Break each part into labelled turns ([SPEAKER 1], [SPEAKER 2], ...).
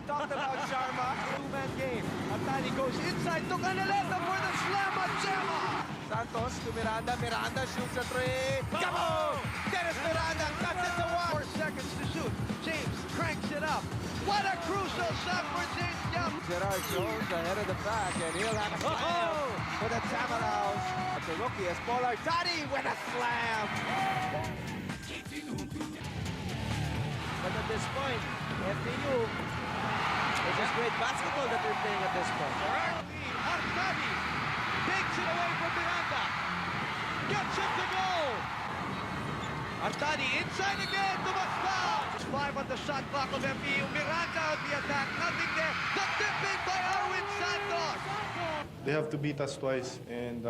[SPEAKER 1] talked about Sharma. Two-man game. Artadi goes inside to Canaleta for the slam at Gemma. Santos to Miranda. Miranda shoots a three. Kaboom! Dennis Miranda cuts it to 1. 4 seconds to shoot. James cranks it up. What a crucial shot for James Young. Gerard Jones ahead of the pack, and he'll have a slam for the Tamaraws. The rookie is Paul Artadi with a slam. But at this point, FEU, it's just great basketball that they're playing at this point.
[SPEAKER 2] Artadi takes it away from Miranda. Gets it to go. Artadi inside again to Masbal. 5 on the shot clock of FEU. Miranda on the attack. Nothing there. The tipping by Arwind Santos.
[SPEAKER 3] They have to beat us twice, and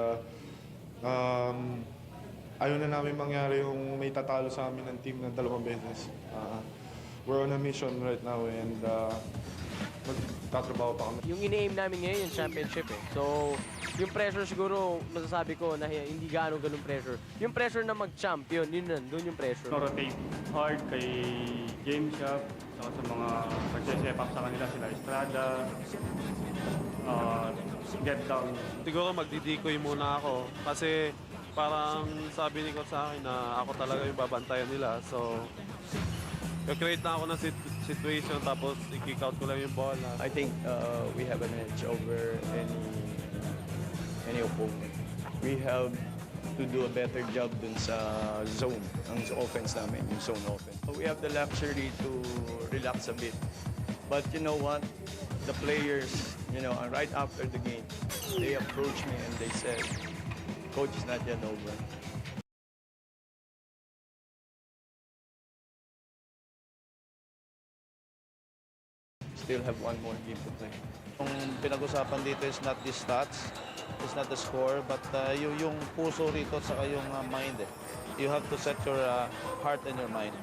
[SPEAKER 3] ayaw na namin mangyari yung may tatalo sa amin ng team ng 2 beses. We're on a mission right now, and magtatrabaho pa kami.
[SPEAKER 4] Yung ini-aim namin ngayon yung championship eh. So, yung pressure siguro, masasabi ko na hindi ganong pressure. Yung pressure na mag-champion, yun nandun yung pressure.
[SPEAKER 5] Rotate hard kay Game Shop, saka sa mga nag-step up sa kanila, sila Estrada, get down.
[SPEAKER 6] Siguro magdidikoy muna ako kasi parang sabi ni Coach sa akin na ako talaga yung babantayan nila. So, create na ako ng situation tapos i-kick out ko lang yung bola.
[SPEAKER 7] I think we have an edge over any opponent. We have to do a better job dun sa zone, ang offense namin, yung zone offense. We have the luxury to relax a bit. But you know what? The players, right after the game, they approached me and they said, "Coach, is not yet over." Still have 1 more game to play.
[SPEAKER 8] Yung pinag-usapan dito is not the stats, it's not the score, but yung puso rito at saka yung mind. You have to set your heart and your mind.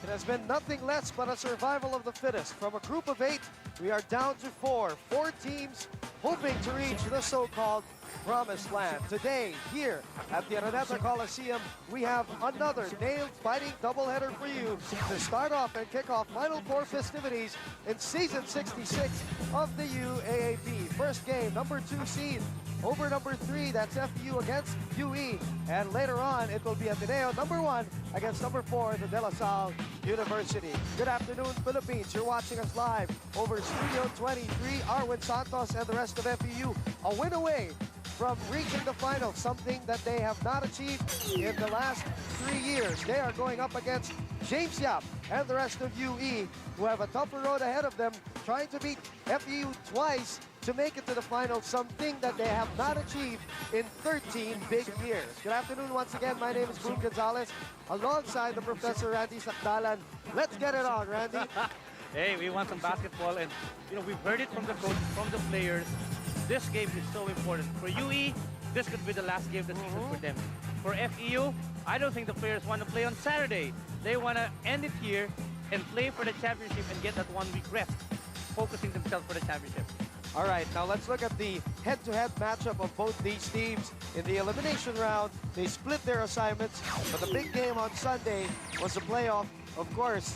[SPEAKER 1] It has been nothing less but a survival of the fittest. From a group of 8, we are down to 4. 4 teams hoping to reach the so-called promised land. Today, here at the Recto Coliseum, we have another nail-biting doubleheader for you to start off and kick off Final Four festivities in Season 66 of the UAAP. First game, number 2 seed over number 3, that's FEU against UE. And later on, it will be Ateneo, number 1 against number 4, the De La Salle University. Good afternoon, Philippines. You're watching us live over Studio 23. Arwind Santos and the rest of FEU a win away from reaching the final, something that they have not achieved in the last 3 years. They are going up against James Yap and the rest of UE, who have a tougher road ahead of them, trying to beat FEU twice to make it to the final, something that they have not achieved in 13 big years. Good afternoon once again. My name is Boone Gonzalez, alongside the Professor Randy Sakdalan. Let's get it on, Randy.
[SPEAKER 9] Hey, we want some basketball, and we've heard it from the coach, from the players. This game is so important. For UE, this could be the last game of the season for them. For FEU, I don't think the players want to play on Saturday. They want to end it here and play for the championship and get that 1 week rest, focusing themselves for the championship.
[SPEAKER 1] All right, now let's look at the head-to-head matchup of both these teams. In the elimination round, they split their assignments, but the big game on Sunday was the playoff. Of course,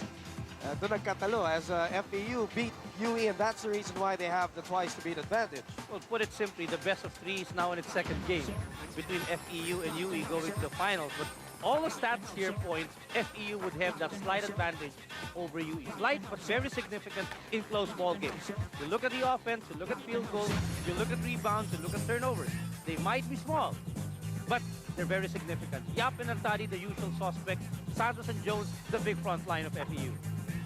[SPEAKER 1] doon nagkatalo as FEU beat UE, and that's the reason why they have the twice-to-beat advantage.
[SPEAKER 9] Well, put it simply, the best of 3 is now in its 2nd game between FEU and UE going to the finals. But all the stats here point FEU would have that slight advantage over UE. Slight but very significant in close ball games. You look at the offense, you look at field goals, you look at rebounds, you look at turnovers. They might be small, but they're very significant. Yap and Artadi, the usual suspects. Santos and Jones, the big front line of FEU.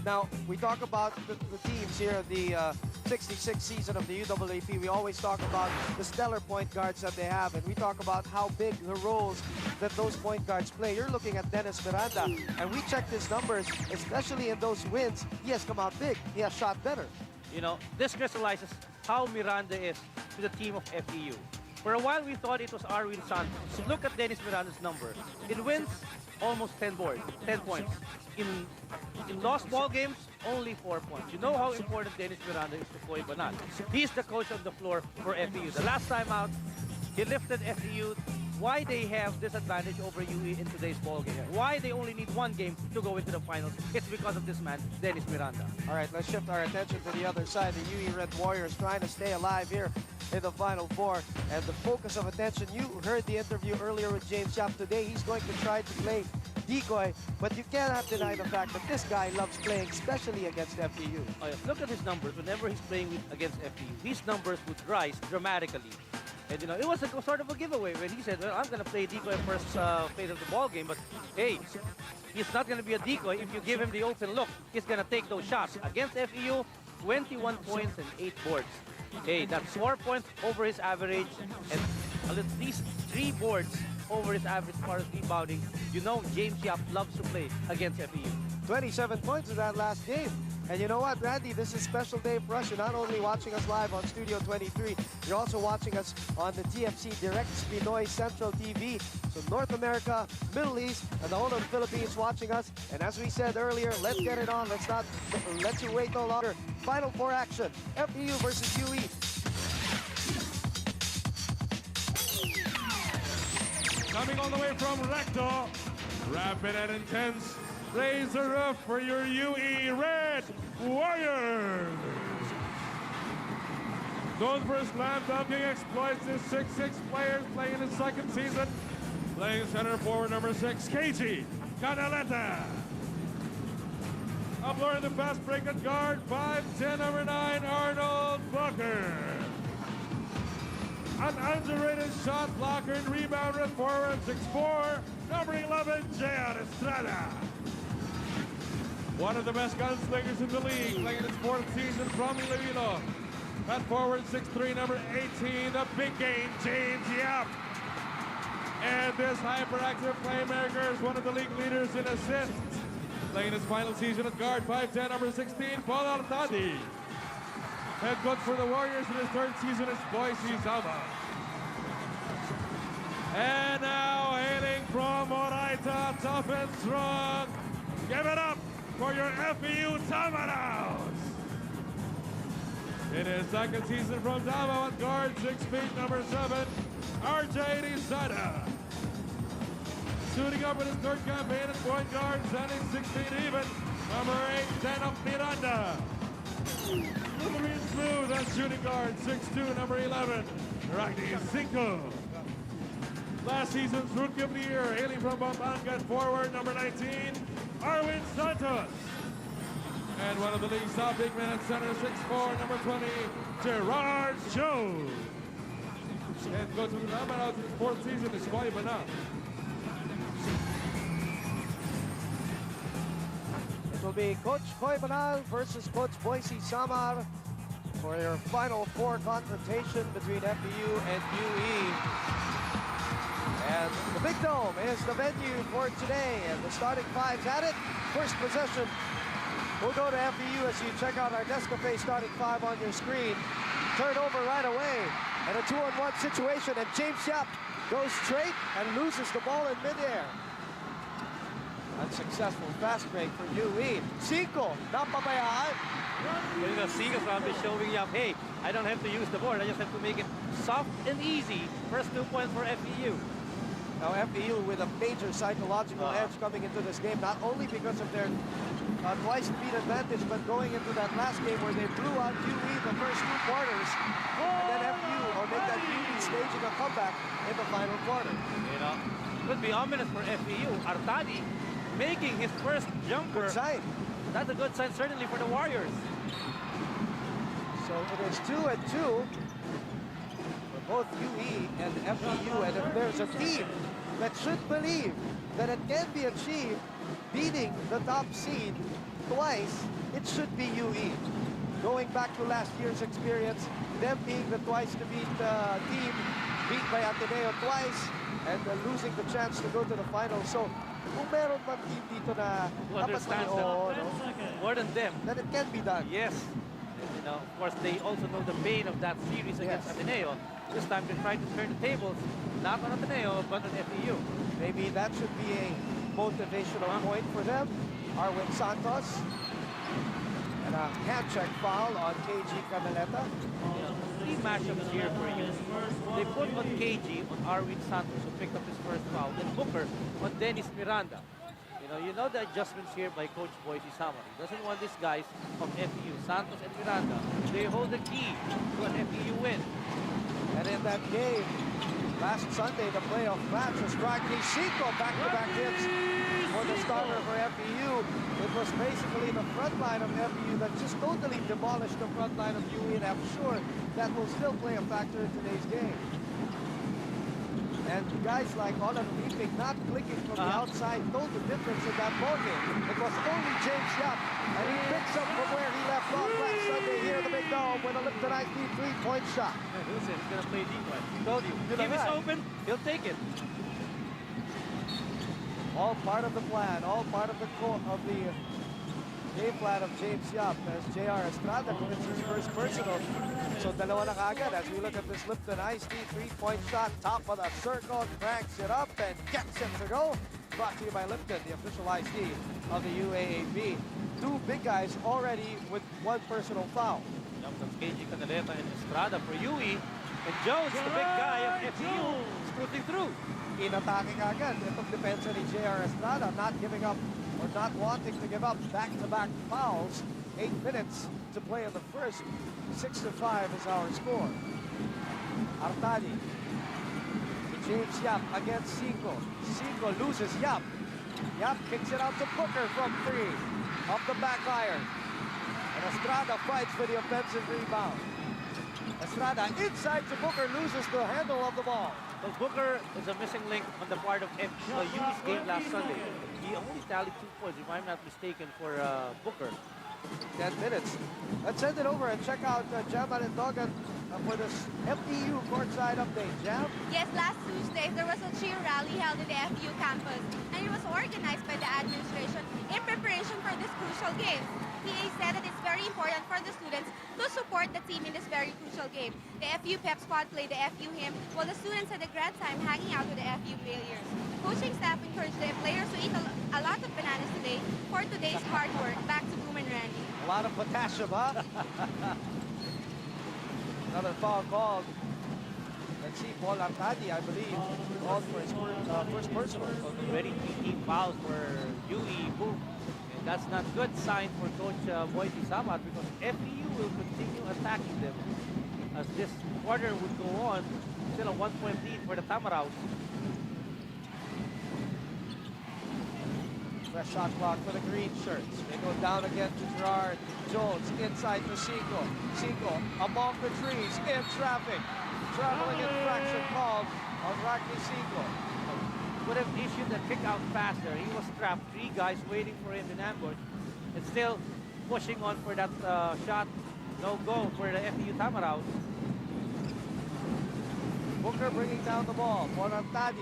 [SPEAKER 1] Now, we talk about the teams here, the 66th season of the UAAP. We always talk about the stellar point guards that they have, and we talk about how big the roles that those point guards play. You're looking at Dennis Miranda, and we checked his numbers, especially in those wins. He has come out big. He has shot better.
[SPEAKER 9] You know, this crystallizes how Miranda is to the team of FEU. For a while, we thought it was Arwind Santos. Look at Dennis Miranda's number. In wins, almost 10 points. In lost ball games, only 4 points. You know how important Dennis Miranda is to Koy Banat. He's the coach on the floor for FEU. The last time out, he lifted FEU. Why they have this advantage over UE in today's ball game? Why they only need one game to go into the finals? It's because of this man, Dennis Miranda.
[SPEAKER 1] All right, let's shift our attention to the other side. The UE Red Warriors trying to stay alive here in the Final Four. And the focus of attention, you heard the interview earlier with James Yap today. He's going to try to play decoy, but you cannot deny the fact that this guy loves playing, especially against FEU.
[SPEAKER 9] Oh, yeah. Look at his numbers. Whenever he's playing against FEU, his numbers would rise dramatically. And, you know, it was sort of a giveaway when he said, well, I'm going to play decoy first phase of the ball game, but hey, he's not going to be a decoy if you give him the open look. He's going to take those shots. Against FEU, 21 points and 8 boards. Hey, that's 4 points over his average and at least 3 boards over his average as far as rebounding. You know, James Yap loves to play against FEU.
[SPEAKER 1] 27 points in that last game. And you know what, Randy, this is a special day for us. You're not only watching us live on Studio 23, you're also watching us on the TFC Direct Pinoy Central TV. So North America, Middle East, and the whole of the Philippines watching us. And as we said earlier, let's get it on. Let's not let you wait no longer. Final Four action, FEU versus UE.
[SPEAKER 10] Coming all the way from Recto, rapid and intense. Raise the roof for your UE Red Warriors. Known for slam dunking exploits, this 6'6" players playing his second season. Playing center forward number 6, KG Canaleta. Uploading the fast break at guard, 5'10", number 9, Arnold Blocker. An underrated shot blocker and rebounder at forward, 6'4", number 11, J.R. Estrada. One of the best gunslingers in the league, playing his 4th season from Iloilo. At forward, 6'3", number 18, the big game, James Yap. And this hyperactive playmaker is one of the league leaders in assists. Playing his final season at guard, 5'10", number 16, Paul Artadi. Head coach for the Warriors in his 3rd season is Boise Zama. And now, hailing from Morayta, tough and strong, give it up for your FEU Tamaraws. In his 2nd season from Davao at guard, 6 feet, number 7, RJ Rizada. Suiting up in his 3rd campaign at point guard, standing 6 feet even, number 8, Denok Miranda. Moving smooth at shooting guard, 6'2", number 11, Ragni Cinco. Last season's Rookie of the Year, hailing from Pampanga at forward, number 19, Arwind Santos. And one of the league's top big men at center, 6'4", number 20, Gerard Jones. And go to the Tamaraws in his 4th season is Koy Banat.
[SPEAKER 1] It will be Coach Koy Banat versus Coach Boise Samar for your Final Four confrontation between FEU and UE. And the Big Dome is the venue for today, and the starting five's at it. First possession, we'll go to FEU as you check out our Nescafe starting five on your screen. Turnover right away, and a 2-on-1 situation, and James Yap goes straight and loses the ball in midair. Unsuccessful fast break for UE. Cinco, napabayaan.
[SPEAKER 9] You know, Cinco's probably showing Yap, hey, I don't have to use the board, I just have to make it soft and easy. First 2 points for FEU.
[SPEAKER 1] Now FEU with a major psychological edge coming into this game, not only because of their twice speed advantage, but going into that last game where they blew out UE the first 2 quarters, and then FEU will make that UE staging a comeback in the final quarter.
[SPEAKER 9] You know, could be ominous for FEU. Artadi making his first jumper.
[SPEAKER 1] Good sign.
[SPEAKER 9] That's a good sign certainly for the Warriors.
[SPEAKER 1] So it is 2-2 for both UE and FEU, and if there's a team that should believe that it can be achieved, beating the top seed, twice, it should be UE. Going back to last year's experience, them being the twice-to-beat team, beat by Ateneo twice, and losing the chance to go to the finals. So, kung meron man team dito na
[SPEAKER 9] Who
[SPEAKER 1] dapat
[SPEAKER 9] understands
[SPEAKER 1] no,
[SPEAKER 9] more than them.
[SPEAKER 1] that it can be done.
[SPEAKER 9] Yes. And, you know, of course, they also know the pain of that series against
[SPEAKER 1] Yes.
[SPEAKER 9] Ateneo. This time they're trying to turn the tables, not on Ateneo, but on FEU.
[SPEAKER 1] Maybe that should be a motivational point for them. Arwind Santos. And a hand check foul on KG Canaleta.
[SPEAKER 9] Three matchups here for you. They put on KG on Arwind Santos, who picked up his first foul, then Booker on Dennis Miranda. You know the adjustments here by Coach Boise Samar. He doesn't want these guys from FEU, Santos and Miranda. They hold the key to an FEU win.
[SPEAKER 1] And in that game, last Sunday, the playoff match was Ragni Chico back-to-back hits for the starter for FEU. It was basically the front line of FEU that just totally demolished the front line of UE, and I'm sure that will still play a factor in today's game. And guys like Olan Olympic not clicking from the outside told the difference in that ball game. It was only James Yap, and he picks up from where he left off last Sunday here in the Big Dome with a Liptonized deep three-point shot.
[SPEAKER 9] Listen, he's going to play deep one. Told you. If it's open, he'll take it.
[SPEAKER 1] All part of the plan, all part of the game plan of James Yap as JR Estrada commits his first personal. So dalawa na kaagad as we look at this Lipton Ice Tea three-point shot, top of the circle, cranks it up and gets it to go. Brought to you by Lipton, the official Ice Tea of the UAAP. Two big guys already with one personal foul.
[SPEAKER 9] That's KG Canaleta and Estrada for UE. And Jones, the big guy of FEU, scooting through.
[SPEAKER 1] Inatake kaagad itong depensa ni JR Estrada, not giving up or not wanting to give up back-to-back fouls. 8 minutes to play in the first. 6-5 is our score. Artadi to James Yap against Cinco. Cinco loses Yap. Yap kicks it out to Booker from 3. Off the back iron. And Estrada fights for the offensive rebound. Estrada inside to Booker, loses the handle of the ball.
[SPEAKER 9] Well, Booker is a missing link on the part of UE's game last Sunday. He only tallied 2 points, if I'm not mistaken, for Booker.
[SPEAKER 1] 10 minutes. Let's send it over and check out Jam Alindogan for this FEU courtside update. Jam?
[SPEAKER 11] Yes, last Tuesday, there was a cheer rally held in the FEU campus, and it was organized by the administration in preparation for this crucial game. PA said that it's very important for the students to support the team in this very crucial game. The FEU pep squad played the FEU hymn, while the students had a great time hanging out with the FEU players. Coaching staff encouraged the players to eat a lot of bananas today for today's hard work. Back to Boom and Randy.
[SPEAKER 1] A lot of potassium, huh? Another foul called. Let's see, Paul Artadi, I believe, called for his first personal.
[SPEAKER 9] Already 3 team fouls for UE. Boom. And that's not good sign for Coach Boise Samar, because FEU will continue attacking them as this quarter would go on. Still a 1-point lead for the Tamaraws.
[SPEAKER 1] Fresh shot clock for the green shirts. They go down again to Gerard Jones, inside to Cinco. Cinco among the trees, in traffic. Traveling infraction called on Ragni Cinco.
[SPEAKER 9] Would have issued the kick out faster. He was trapped, 3 guys waiting for him in ambush. And still pushing on for that shot. No go for the FEU Tamaraws.
[SPEAKER 1] Booker bringing down the ball. Morayta.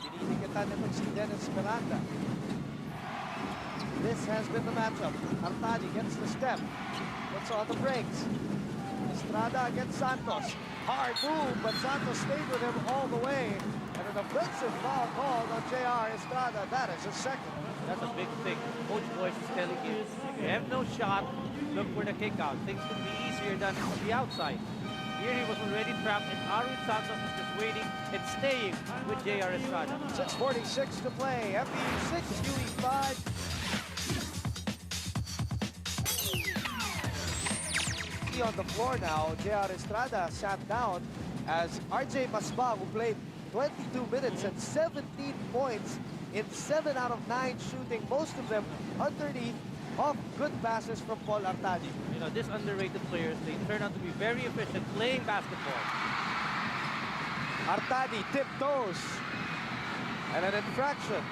[SPEAKER 1] Dinidikatan nito si Dennis Miranda. This has been the matchup. Artadi gets the step. Puts on the brakes. Estrada against Santos. Hard move, but Santos stayed with him all the way. And an offensive foul called on JR Estrada. That is a second.
[SPEAKER 9] That's a big thing. Coach Boyce is telling you, you have no shot, look for the kick out. Things could be easier than on the outside. Here he was already trapped, and Arwind Santos is just waiting and staying with JR Estrada.
[SPEAKER 1] 6:46 to play. FEU 6, UE 5. On the floor now, JR Estrada sat down as RJ Masbang, who played 22 minutes and 17 points in 7 out of 9 shooting, most of them underneath, off good passes from Paul Artadi.
[SPEAKER 9] You know, these underrated players, they turn out to be very efficient playing basketball.
[SPEAKER 1] Artadi tiptoes and an infraction.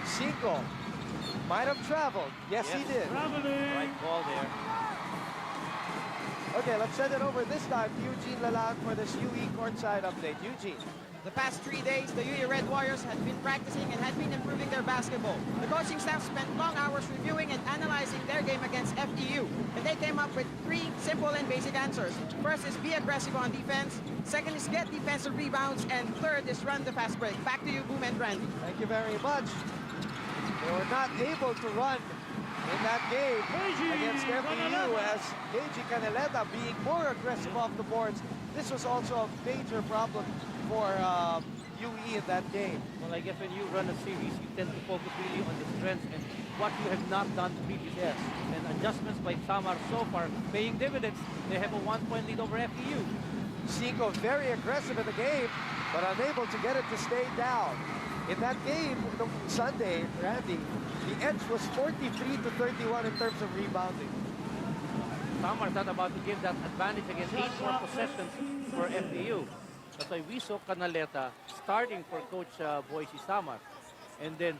[SPEAKER 1] Cinco Might have traveled. Yes, he did.
[SPEAKER 9] Right call there.
[SPEAKER 1] Okay, let's send it over this time to Eugene Lalang for this UE courtside update. Eugene.
[SPEAKER 12] The past 3 days, the UE Red Warriors had been practicing and had been improving their basketball. The coaching staff spent long hours reviewing and analyzing their game against FEU, and they came up with 3 simple and basic answers. First is be aggressive on defense. Second is get defensive rebounds. And third is run the fast break. Back to you, Boom and Randy.
[SPEAKER 1] Thank you very much. They were not able to run in that game against FEU as KG Caneleta being more aggressive off the boards. This was also a major problem for UE in that game.
[SPEAKER 9] Well, I guess when you run a series, you tend to focus really on the strengths and what you have not done previously.
[SPEAKER 1] Yes.
[SPEAKER 9] And adjustments by Tamaraws so far paying dividends. They have a 1-point lead over FEU.
[SPEAKER 1] Cinco very aggressive in the game, but unable to get it to stay down. In that game, Sunday, Randy, the edge was 43-31 in terms of rebounding.
[SPEAKER 9] Tamaraws not about to give that advantage against 8 more possessions for FEU. That's why we saw Canaleta starting for Coach Boise Samar. And then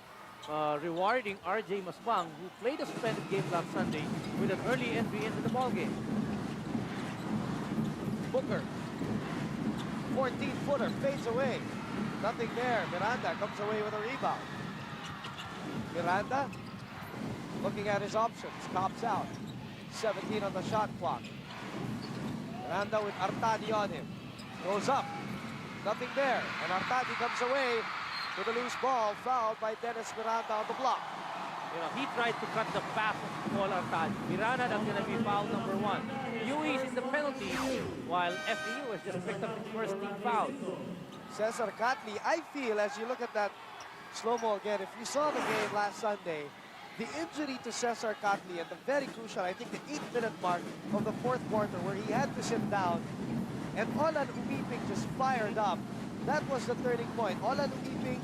[SPEAKER 9] rewarding RJ Masbang, who played a suspended game last Sunday with an early entry into the ballgame.
[SPEAKER 1] Booker, 14-footer, fades away. Nothing there. Miranda comes away with a rebound. Miranda, looking at his options, tops out. 17 on the shot clock. Miranda with Artadi on him. Goes up. Nothing there. And Artadi comes away with a loose ball, fouled by Dennis Miranda on the block.
[SPEAKER 9] You know, he tried to cut the path of Paul Artadi. Miranda, that's going to be foul number 1. UE is in the penalty, while FEU has just picked up its first team foul.
[SPEAKER 1] Cesar Catley, I feel as you look at that slow-mo again, if you saw the game last Sunday, the injury to Cesar Catley at the very crucial, I think the 8-minute mark of the 4th quarter where he had to sit down and Olan Umiping just fired up. That was the turning point. Olan Umiping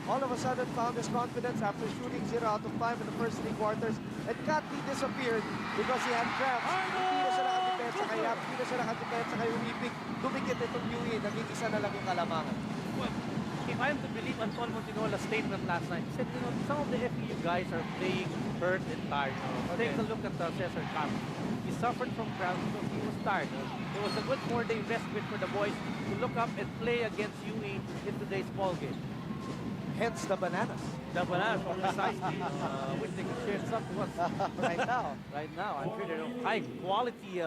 [SPEAKER 1] all of a sudden found his confidence after shooting 0 out of 5 in the first 3 quarters. And Catley disappeared because he had cramps. Hindi na siya nakadepensa kaya, hindi na siya nakadepensa kay Umiping. Dumikit itong UE, naging isa na lang yung kalamangan.
[SPEAKER 9] Well, if I'm to believe Anton Montinola's statement last night, he said, you know, some of the FEU guys are playing hurt and tired. Okay. Take a look at Cesar Catley. He suffered from cramps, so he was tired. It was a good 4-day respite for the boys to look up and play against UE in today's ball game.
[SPEAKER 1] Hence the bananas.
[SPEAKER 9] The bananas, precisely. Which they can share some to us
[SPEAKER 1] right now.
[SPEAKER 9] Right now, I'm sure they're high quality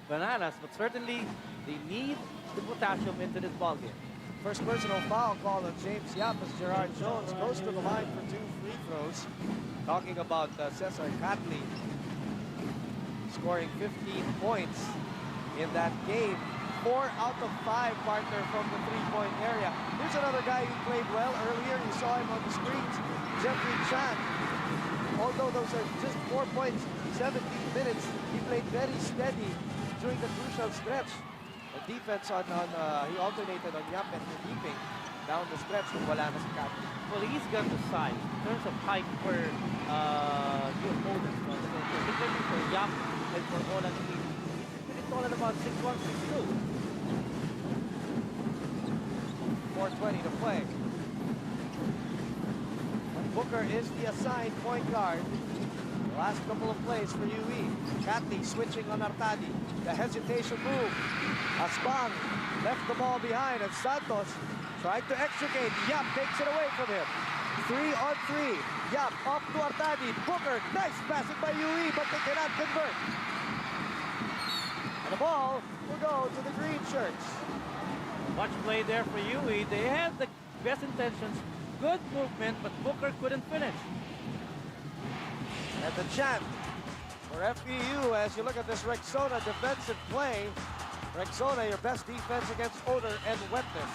[SPEAKER 9] bananas, but certainly they need the potassium into this ball game.
[SPEAKER 1] First personal foul call on James Yap as Gerard Jones goes to the line for 2 free throws. Talking about Cesar Catley scoring 15 points in that game. 4 out of 5 partner from the 3-point area. Here's another guy who played well earlier. You saw him on the screens, Jeffrey Chan. Although those are just 4 points, 17 minutes, he played very steady during the crucial stretch. The defense on he alternated on Yap and Umiping down the stretch with wala na si Catley.
[SPEAKER 9] Well, he's got the size in terms of height for the opponents. Particularly for Yap and for Olan Umiping. He's pretty tall at about 6'1", 6'2".
[SPEAKER 1] 4:20 to play. Booker is the assigned point guard. The last couple of plays for UE. Catley switching on Artadi. The hesitation move. Asbang left the ball behind and Santos tried to extricate. Yap takes it away from him. 3-on-3. Yap off to Artadi. Booker, nice passing by UE, but they cannot convert. And the ball will go to the green shirts.
[SPEAKER 9] Much play there for UE. They had the best intentions, good movement, but Booker couldn't finish.
[SPEAKER 1] And the chant for FEU as you look at this Rexona defensive play. Rexona, your best defense against odor and wetness.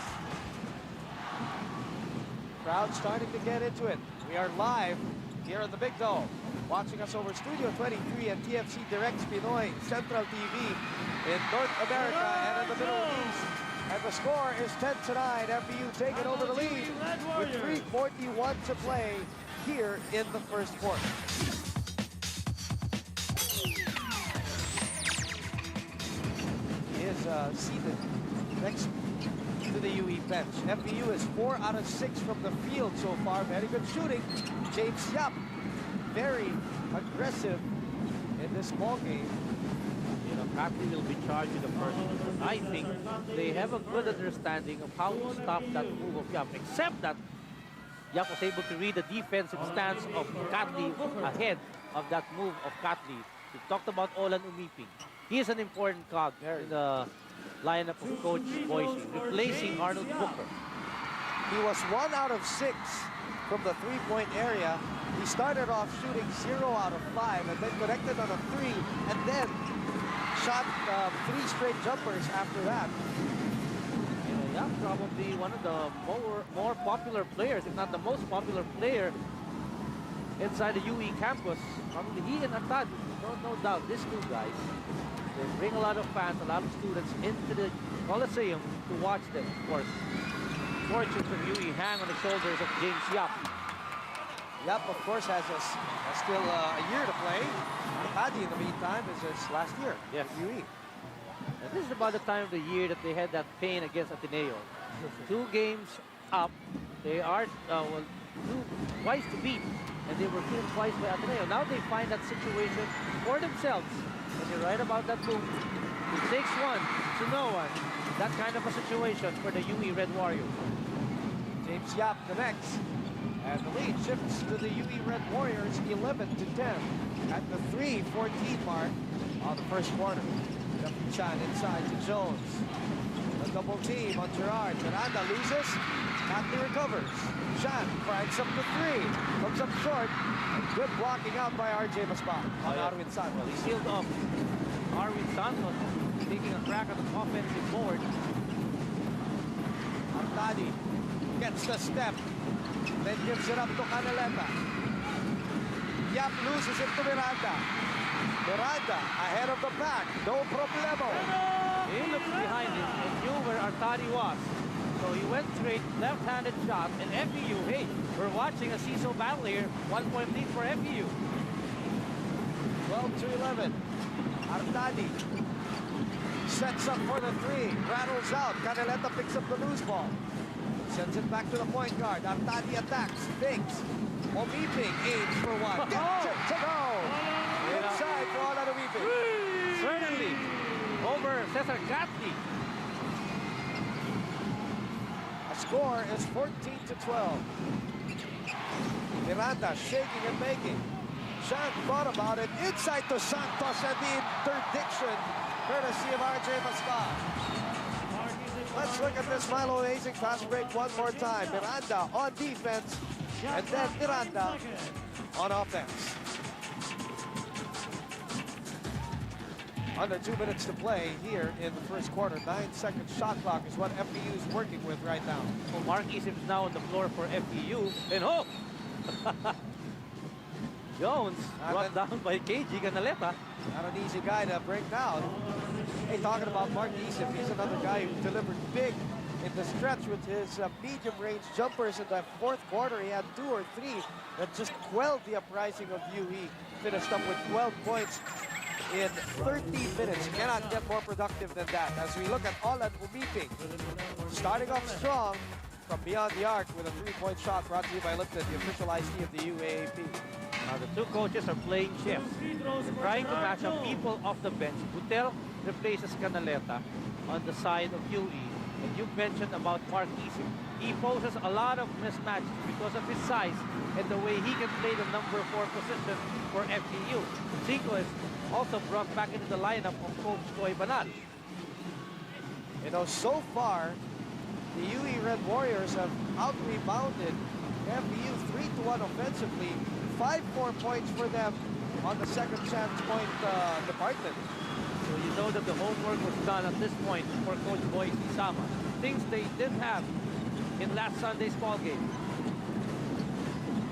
[SPEAKER 1] Crowd starting to get into it. We are live here in the Big Dome. Watching us over Studio 23 and TFC Direct Pinoy Central TV in North America and in the Middle East. And the score is 10-9. FEU taking over the lead with 3:41 to play here in the first quarter. He is seated next to the UE bench. FEU is 4 out of 6 from the field so far. Very good shooting. James Yap, very aggressive in this ball game.
[SPEAKER 9] You know, Catley will be charged with the first. I think they have a good understanding of how to stop that move of Yap, except that Yap was able to read the defensive stance of Catley ahead of that move of Catley. We talked about Olan Umiping. He is an important cog in the lineup of Coach Boise, replacing Arnold Booker.
[SPEAKER 1] He was 1 out of 6 from the three-point area. He started off shooting 0 out of 5 and then connected on a 3 and then shot 3 straight jumpers after that.
[SPEAKER 9] You know, yeah, probably one of the more popular players, if not the most popular player inside the UE campus. Probably he and Atad, no doubt, these two guys, they bring a lot of fans, a lot of students into the Coliseum to watch them, of course. Fortunes of UE hang on the shoulders of James Yap.
[SPEAKER 1] Yap, of course, has still a year to play. Paddy, in the meantime, is his last year at UE.
[SPEAKER 9] And this is about the time of the year that they had that pain against Ateneo. 2 games up, they are twice to beat, and they were beaten twice by Ateneo. Now they find that situation for themselves. And you're right about that move. It takes one to no one. That kind of a situation for the UE Red Warriors.
[SPEAKER 1] James Yap connects. And the lead shifts to the UE Red Warriors 11 to 10 at the 3:14 mark of the first quarter. Jeffrey Chan inside to Jones. A double team on Gerard. Miranda loses. Catley recovers. Chan finds up to 3. Comes up short. Good blocking out by RJ Masbang on Arwind Santos.
[SPEAKER 9] He sealed off Arwind Santos, taking a crack at the offensive board.
[SPEAKER 1] Artadi gets the step. Then gives it up to Canaleta. Yap loses it to Miranda. Miranda ahead of the back. No problemo.
[SPEAKER 9] He looked behind him and knew where Artadi was. So he went straight, left-handed shot, and FEU, hey, we're watching a CISO battle here. 1-point lead for FEU.
[SPEAKER 1] 12 to 11. Artadi sets up for the 3. Rattles out. Canaleta picks up the loose ball. Sends it back to the point guard. Artadi attacks. Thinks. Umiping aims for 1. Gets it to go. Inside for Olan Umiping.
[SPEAKER 9] Certainly. Over Cesar Catley.
[SPEAKER 1] A score is 14 to 12. Miranda shaking and making. Shan thought about it. Inside to Santos and the interdiction courtesy of RJ Masbang. Let's look at this Milo Amazing fast break one more time. Miranda on defense, and then Miranda on offense. Under 2 minutes to play here in the first quarter. 9-second shot clock is what FEU is working with right now.
[SPEAKER 9] Well, Marquis is now on the floor for FEU, and oh! Jones brought down by KG Canaleta.
[SPEAKER 1] Not an easy guy to break down. Hey, talking about Mark Isip, he's another guy who delivered big in the stretch with his medium-range jumpers in the fourth quarter. He had 2 or 3 that just quelled the uprising of UE. Finished up with 12 points in 13 minutes. You cannot get more productive than that. As we look at Olan Umiping, starting off strong from beyond the arc with a 3-point shot brought to you by Lipton, the official IC of the UAAP.
[SPEAKER 9] Now the 2 coaches are playing chess. They're trying to match up people off the bench. Butel replaces Canaleta on the side of UE. And you mentioned about Mark Isip. He poses a lot of mismatches because of his size and the way he can play the number 4 position for FEU. Zico is also brought back into the lineup of Coach Toy Banal.
[SPEAKER 1] You know, so far, the UE Red Warriors have out-rebounded FEU 3-1 offensively. 5 points for them on the second chance point department.
[SPEAKER 9] So you know that the homework was done at this point for Coach Boise Sama. Things they didn't have in last Sunday's ball game.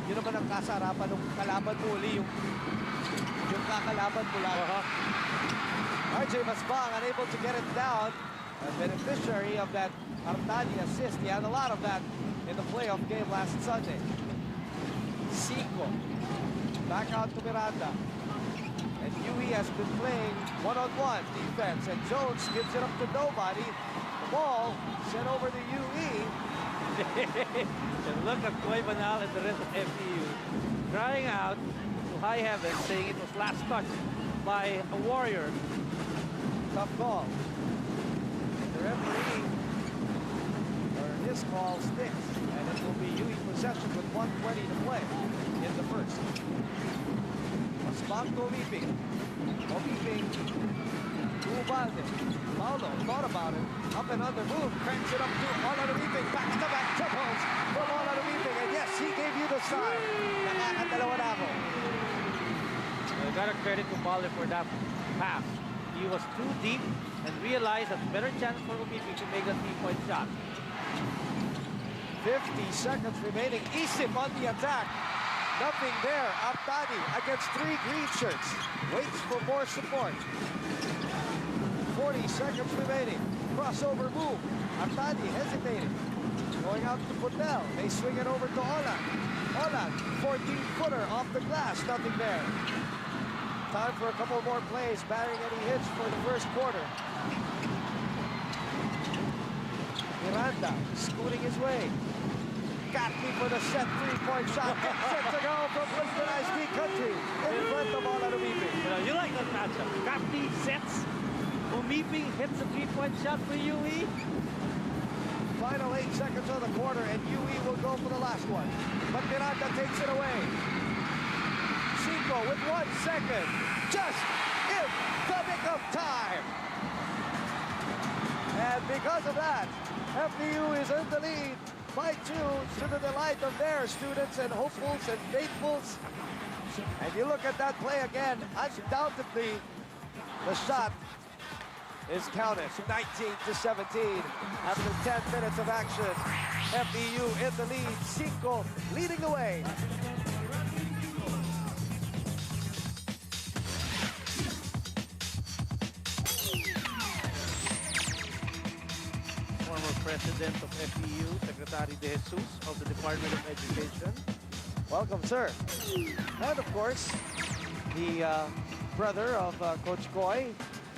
[SPEAKER 1] Yun naman ang kasarapan ng kalaban mo uli, yung kakalaban mo lang. RJ Masbang unable to get it down. A beneficiary of that Artadi assist. He had a lot of that in the playoff game last Sunday. Zico back out to Miranda. And UE has been playing one-on-one defense. And Jones gives it up to nobody. ball sent over to UE.
[SPEAKER 9] And look at Koy Banal and the rest of FEU crying out to high heaven, saying it was last touched by a Warrior.
[SPEAKER 1] Tough call. The referee, or his call, sticks, and it will be UE possession with 1:20 to play in the first. Masbang to Omiping. Omiping to Ubalde. Paulo thought about it. Up and under move. Cranks it up to Olan Omiping. Back-to-back triples from Olan Omiping. And yes, he gave you the sign. Nakakadalawa na ako.
[SPEAKER 9] You gotta credit to Paulo for that pass. He was too deep and realized a better chance for Omiping to make a 3-point shot.
[SPEAKER 1] 50 seconds remaining. Isip on the attack. Nothing there. Artadi against 3 green shirts. Waits for more support. 40 seconds remaining. Crossover move. Artadi hesitating. Going out to Putel. They swing it over to Olan. Olan, 14-footer off the glass. Nothing there. Time for a couple more plays, barring any hits for the first quarter. Miranda scooting his way. Gatney for the set 3-point shot. Set to go from Western ISD Country in front of Olan Omiping.
[SPEAKER 9] You like that matchup. Gatney sets. Omiping hits a 3-point shot for UE.
[SPEAKER 1] Final 8 seconds of the quarter, and UE will go for the last one. But Miranda takes it away. Cinco with 1 second. Just in the nick of time. And because of that, FEU is in the lead by 2 to the delight of their students and hopefuls and faithfuls. And you look at that play again, undoubtedly the shot is counted. 19-17 after 10 minutes of action. FEU in the lead, Cinco leading the way.
[SPEAKER 9] Former president of FEU, Secretary De Jesus of the Department of Education.
[SPEAKER 1] Welcome, sir. And of course, the brother of Coach Koy,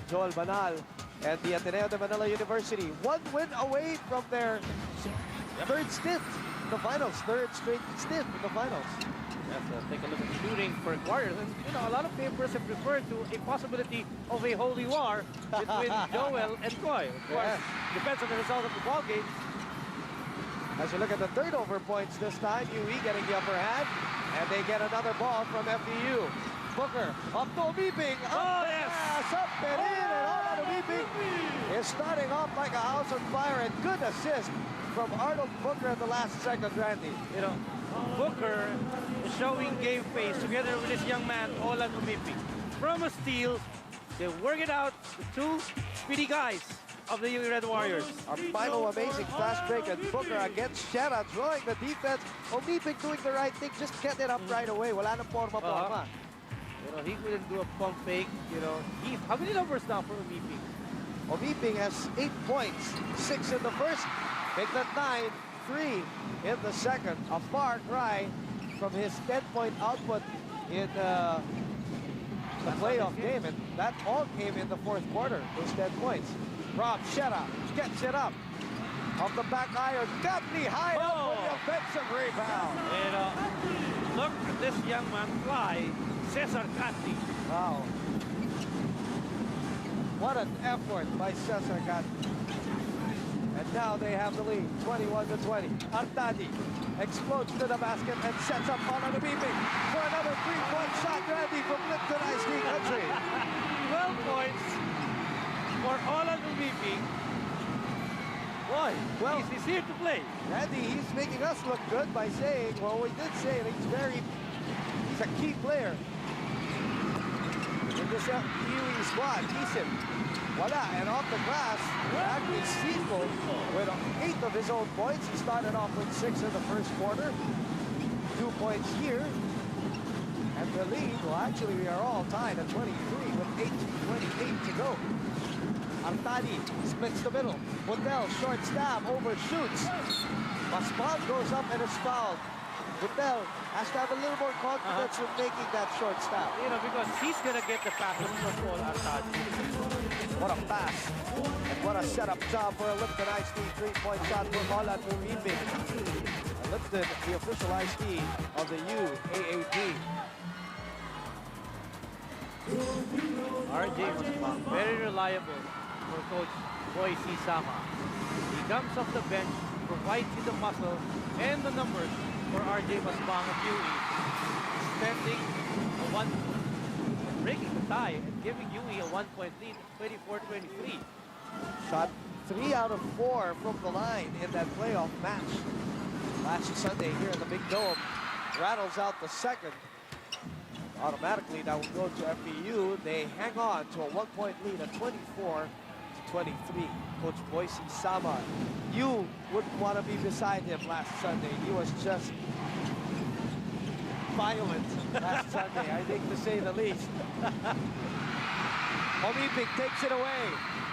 [SPEAKER 1] Joel Banal, and the Ateneo de Manila University. 1 win away from their third stint in the finals, third straight stint in the finals.
[SPEAKER 9] Let's take a look at shooting for Warriors. And, you know, a lot of papers have referred to a possibility of a holy war between Joel and Koy. Of course, depends on the result of the ball game.
[SPEAKER 1] As you look at the turnover points this time, UE getting the upper hand, and they get another ball from FEU. Booker up to Omiping.
[SPEAKER 9] Oh, yes!
[SPEAKER 1] Up and in, and Olan Omiping is starting off like a house on fire, and good assist from Arnold Booker at the last second, Randy.
[SPEAKER 9] You know, Booker is showing game face together with this young man, Olan Omiping. From a steal, they work it out, the 2 speedy guys of the UE Red Warriors.
[SPEAKER 1] Our final amazing fast break, and Booker against Shera, drawing the defense. Omiping doing the right thing, just get it up right away. Wala nang forma.
[SPEAKER 9] You know, he couldn't do a pump fake. You know, how many numbers now for Omiping?
[SPEAKER 1] Omiping has 8 points, 6 in the first, make that 9, 3 in the second. A far cry from his 10-point output in the playoff game, and that all came in the fourth quarter, those 10 points. Rob Shera gets it up. Off the back iron, Gatney high up for the offensive rebound.
[SPEAKER 9] You know, look at this young man fly, Cesar Gatney.
[SPEAKER 1] Wow. What an effort by Cesar Gatney. And now they have the lead, 21-20. Artadi explodes to the basket and sets up Olan Omiping for another 3-point shot. Randy from Lipton ISD Country.
[SPEAKER 9] 12 points for Olan Omiping. Boy, well, he's here to play.
[SPEAKER 1] Randy, he's making us look good by saying, well, we did say that he's a key player in this UE squad. Isip, voila, and off the glass, actually Cinco with 8 of his own points. He started off with 6 in the first quarter. 2 points here. And the lead, well, actually, we are all tied at 23 with 8:28 to go. Artadi splits the middle. Putel, short stab, overshoots. Masbang goes up and is fouled. Putel has to have a little more confidence in making that short stab.
[SPEAKER 9] You know, because he's going to get the pass from Paul Artadi.
[SPEAKER 1] What a pass. And what a setup job for a Lipton Ice Tea 3-point shot for Molan Mumibig. Lipton, the official Ice Tea of the UAAP.
[SPEAKER 9] RJ was very reliable for Coach Boise Sama. He comes off the bench, provides you the muscle and the numbers for RJ Masbang of UE, extending breaking the tie and giving UE a 1-point lead, 24-23.
[SPEAKER 1] Shot 3 out of 4 from the line in that playoff match last Sunday here in the Big Dome. Rattles out the second. Automatically that will go to FEU. They hang on to a 1-point lead at 24-23. Coach Boise Sama, you wouldn't want to be beside him last Sunday. He was just violent last Sunday, I think, to say the least. Mumibig takes it away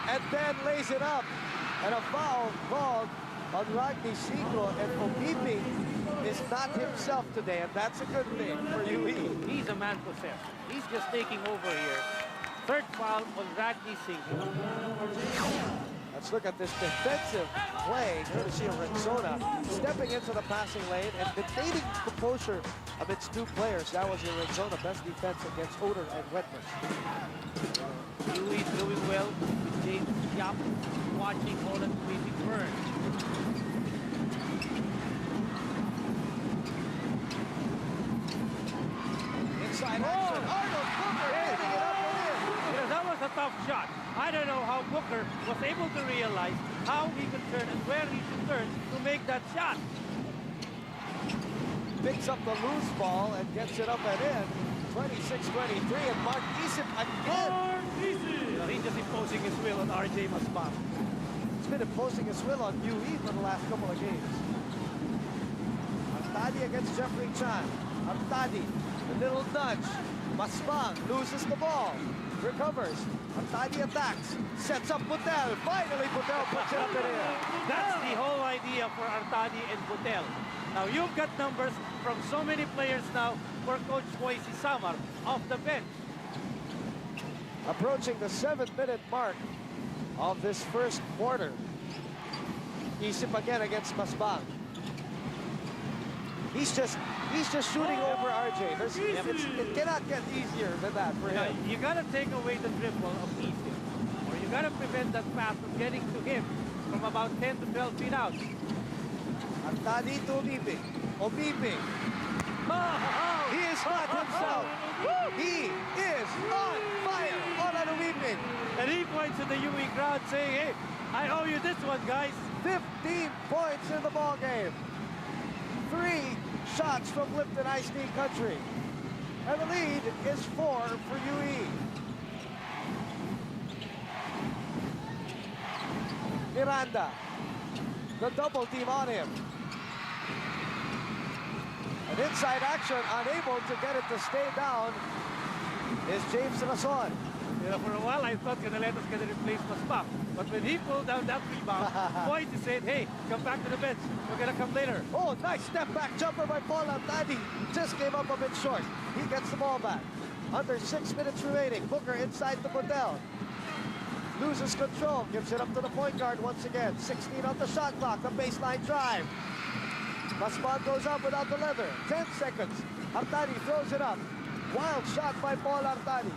[SPEAKER 1] and then lays it up. And a foul called on Ragni Sigro, and Mumibig is not himself today, and that's a good thing for UE.
[SPEAKER 9] He's a man possessed. He's just taking over here. Third foul on Ragni Sigro.
[SPEAKER 1] Let's look at this defensive play, courtesy of Rexona, stepping into the passing lane and maintaining composure amidst two players. That was your Rexona best defense against Oder and Wetmers.
[SPEAKER 9] UE is doing well with James Yap watching Holland Tweety burn.
[SPEAKER 1] Inside action, Arnold Booker hitting it up and in.
[SPEAKER 9] Yeah, that was a tough shot. I don't know how Booker was able to realize how he could turn and where he should turn to make that shot.
[SPEAKER 1] Picks up the loose ball and gets it up and in. 26-23, and Mark Isip again.
[SPEAKER 9] You know, he's just imposing his will on RJ Masbang.
[SPEAKER 1] He's been imposing his will on UE for the last couple of games. Artadi against Jeffrey Chan. Artadi, a little nudge. Masbang loses the ball. Recovers. Artadi attacks. Sets up Butel. Finally, Butel puts it up in here.
[SPEAKER 9] That's the whole idea for Artadi and Butel. Now, you've got numbers from so many players now for Coach Boise Samar off the bench.
[SPEAKER 1] Approaching the 7-minute mark of this first quarter. Isip again against Masbang. He's just shooting over RJ. It cannot get easier than that for him.
[SPEAKER 9] You gotta take away the dribble of Isip, or you gotta prevent that pass from getting to him from about 10 to 12 feet out.
[SPEAKER 1] Artadi to Mumibig. Mumibig. He is not himself. He is on fire on Mumibig.
[SPEAKER 9] And he points to the UE crowd saying, hey, I owe you this one, guys.
[SPEAKER 1] 15 points in the ball game. 3 shots from Lipton Ice Tea Country. And the lead is 4 for UE. Miranda. The double team on him. And inside action, unable to get it to stay down, is James Rason.
[SPEAKER 9] You know, for a while I thought Canaletas gonna replace Masbang. But when he pulled down that rebound, Boyd said, hey, come back to the bench. We're gonna come later.
[SPEAKER 1] Oh, nice step back jumper by Paul Artadi. Just came up a bit short. He gets the ball back. Under 6 minutes remaining. Booker inside the Butel. Loses control. Gives it up to the point guard once again. 16 on the shot clock. The baseline drive. Masbang goes up without the leather. 10 seconds. Artadi throws it up. Wild shot by Paul Artadi.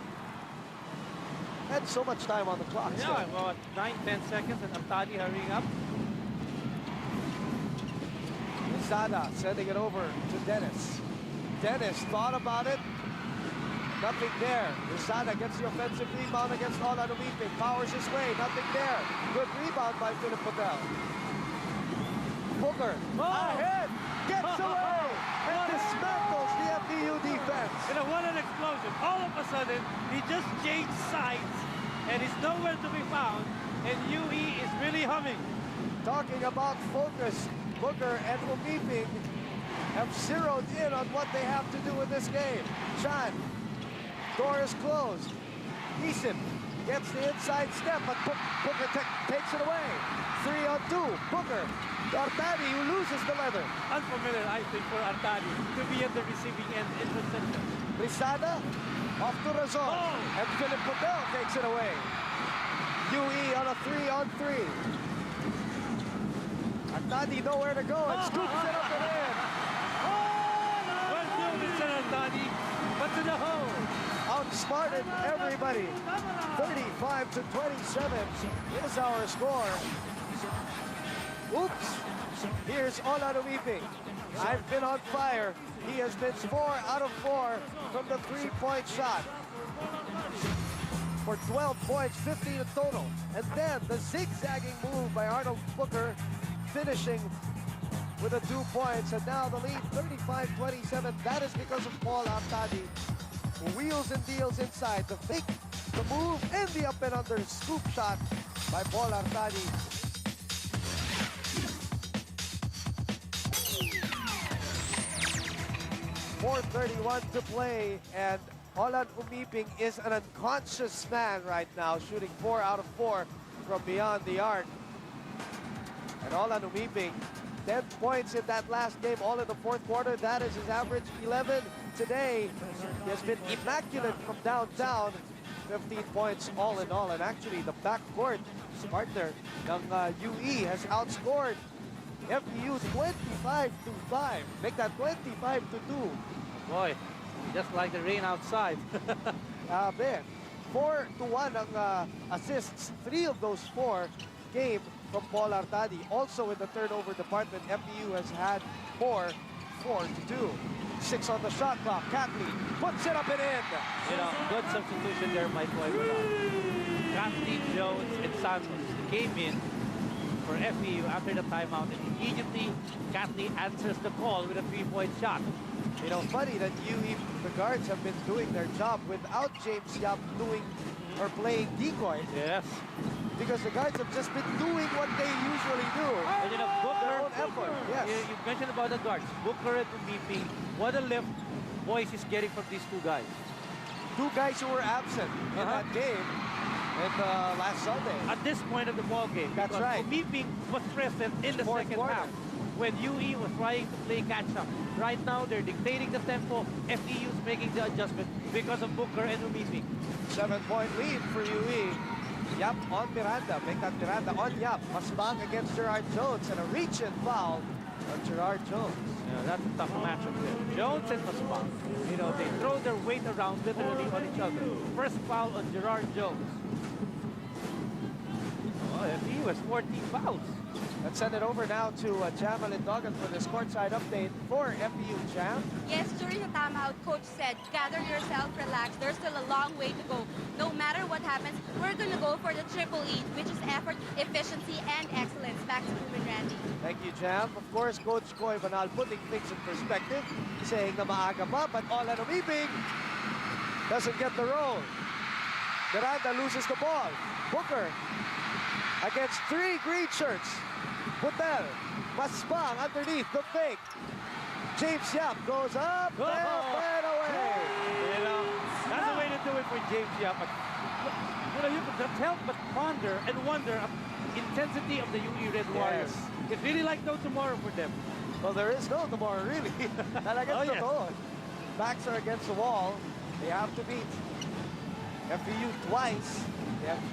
[SPEAKER 1] Had so much time on the clock.
[SPEAKER 9] Yeah, about 9-10 seconds and Artadi hurrying up.
[SPEAKER 1] Sada sending it over to Dennis. Dennis thought about it. Nothing there. Sada gets the offensive rebound against Ola Mumibig. Powers his way. Nothing there. Good rebound by Philip Patel. Booker ahead. Gets away. And dismantles the FEU defense.
[SPEAKER 9] You know, what an explosion. All of a sudden, he just changed sides and he's nowhere to be found. And UE is really humming.
[SPEAKER 1] Talking about focus, Booker and Mumibig have zeroed in on what they have to do in this game. Chan, door is closed. Isip gets the inside step, but Booker takes it away. 3 on 2. Booker. Artadi, who loses the leather.
[SPEAKER 9] Unfamiliar, I think, for Artadi to be at the receiving end in transition.
[SPEAKER 1] Risada off to Razon. And Philip Patel takes it away. UE on a 3-on-3. Artadi nowhere to go and scoops it up and in.
[SPEAKER 9] Well done, Mr. Artadi, but to the hole.
[SPEAKER 1] Outsmarted everybody. 35-27 is our score. Oops. Here's Olan Umiping. I've been on fire. He has been 4 out of 4 from the three-point shot. For 12 points, 15 in total. And then the zigzagging move by Arnold Booker, finishing with the 2 points. And now the lead, 35-27. That is because of Paul Artadi, who wheels and deals inside. The fake, the move, and the up and under scoop shot by Paul Artadi. .431 to play, and Olan Umiping is an unconscious man right now, shooting 4 out of 4 from beyond the arc. And Olan Umiping, 10 points in that last game, all in the fourth quarter. That is his average, 11 today. He has been immaculate from downtown, 15 points all in all. And actually, the backcourt partner ng UE has outscored FEU 25-5. Make that 25-2.
[SPEAKER 9] Boy, just like the rain outside.
[SPEAKER 1] 4-1 ang assists. 3 of those 4 came from Paul Artadi. Also in the turnover department, FEU has had 4-2. 6 on the shot clock. Catley puts it up and in.
[SPEAKER 9] You know, good substitution there, my boy. Catley, Jones, and Santos came in for FEU after the timeout, and immediately Catley answers the call with a 3-point shot.
[SPEAKER 1] You know, funny that the guards have been doing their job without James Yap doing or playing decoy.
[SPEAKER 9] Yes.
[SPEAKER 1] Because the guards have just been doing what they usually do.
[SPEAKER 9] And you know,
[SPEAKER 1] Their own effort. Yes.
[SPEAKER 9] You mentioned about the guards. Booker and Umiping, what a lift Boyce is getting from these 2 guys.
[SPEAKER 1] 2 guys who were absent in that game last Sunday.
[SPEAKER 9] At this point of the ball game.
[SPEAKER 1] That's right.
[SPEAKER 9] Umiping was present in the
[SPEAKER 1] Fourth
[SPEAKER 9] second
[SPEAKER 1] quarter.
[SPEAKER 9] half when UE was trying to play catch-up. Right now, they're dictating the tempo. FEU is making the adjustment because of Booker and Umiping.
[SPEAKER 1] 7-point lead for UE. Yap on Miranda. Make that Miranda on Yap. Masbang against Gerard Jones, and a reach-in foul on Gerard Jones.
[SPEAKER 9] Yeah, that's a tough matchup there. Jones and Masbang, you know, they throw their weight around literally on each other. First foul on Gerard Jones. Oh, FEU has 14 fouls.
[SPEAKER 1] Let's send it over now to Jam Alindogan for this courtside update for FEU. Jam?
[SPEAKER 11] Yes, during the timeout, Coach said, gather yourself, relax. There's still a long way to go. No matter what happens, we're going to go for the triple E, which is effort, efficiency, and excellence. Back to you and Randy.
[SPEAKER 1] Thank you, Jam. Of course, Coach Koy Banal putting things in perspective, saying na maaga pa, but Olan Umiping doesn't get the roll. Miranda loses the ball. Booker against 3 green shirts. Butel, Masbang underneath the fake. James Yap goes up and away.
[SPEAKER 9] You know, that's the way to do it for James Yap. But, you know, you can help but ponder and wonder at the intensity of the UE Red Warriors. It's really like no tomorrow for them.
[SPEAKER 1] Well, there is no tomorrow, really. Talagang totoo. Backs are against the wall. They have to beat FEU twice. They have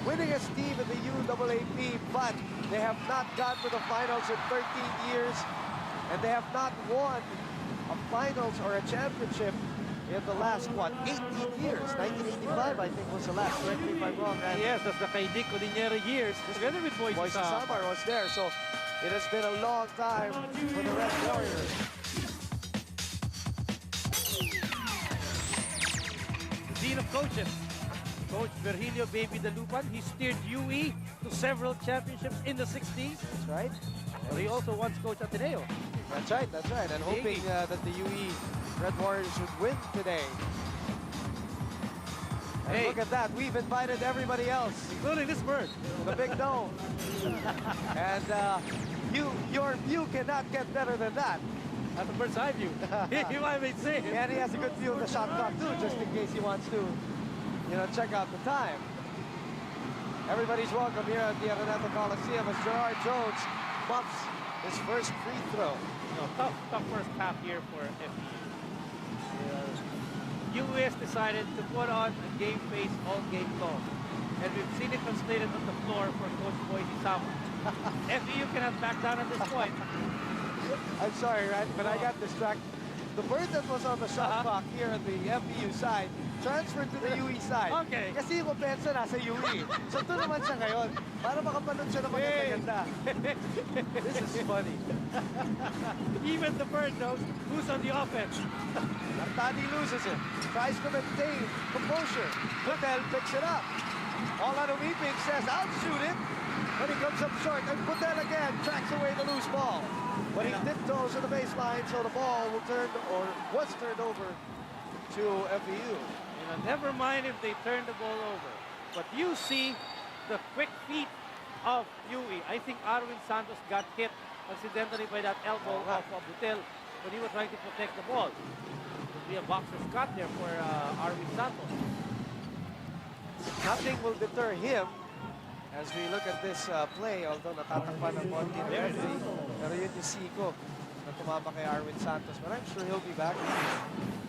[SPEAKER 1] winningest team in the UAAP, but they have not gone to the finals in 13 years, and they have not won a finals or a championship in the last, 18 years. 1985, I think, was the last. Correct me if I'm wrong, Randy.
[SPEAKER 9] Yes, that's the Kaidik Cordillera years, together with Boise
[SPEAKER 1] Samar was there, so it has been a long time for the Red Warriors.
[SPEAKER 9] The Dean of Coaches, Coach Virgilio Baby Dalupan, he steered UE to several championships in the 60s.
[SPEAKER 1] That's right.
[SPEAKER 9] But he also once coached Ateneo.
[SPEAKER 1] That's right, that's right. And hoping that the UE Red Warriors would win today. And look at that, we've invited everybody else.
[SPEAKER 9] Including this bird.
[SPEAKER 1] The big dome. And your view cannot get better than that.
[SPEAKER 9] That's a bird's eye view. You might be saying.
[SPEAKER 1] And he has a good view of the shot clock too, just in case he wants to, you know, check out the time. Everybody's welcome here at the Reto Coliseum as Gerard Jones bumps his first free throw.
[SPEAKER 9] No, tough first half here for FEU. US decided to put on a game face all game long. And we've seen it translated on the floor for Coach Boise Sama. FEU cannot back down at this point.
[SPEAKER 1] I'm sorry, Randy, but I got distracted. The bird that was on the shot clock here on the FEU side transferred to the UE side.
[SPEAKER 9] Okay.
[SPEAKER 1] Kasi yung pensa nasa UE. So doon naman siya ngayon para makapanood siya ng maganda-ganda. This is funny.
[SPEAKER 9] Even the bird knows who's on the offense.
[SPEAKER 1] Artadi loses it. Tries to maintain composure. Butel picks it up. All out of Weeping says, I'll shoot it. But he comes up short. And Butel again tracks away the loose ball. But he tiptoes to the baseline, so the ball will was turned over to FEU.
[SPEAKER 9] Never mind if they turn the ball over. But you see the quick feet of UE. I think Arwind Santos got hit accidentally by that elbow of Butel when he was trying to protect the ball. It would be a boxer's cut there for Arwind Santos.
[SPEAKER 1] Nothing will deter him as we look at this play, although natatakpan ng konti ng referee. Pero yun yung siko na tumama kay Arwind Santos. But I'm sure he'll be back.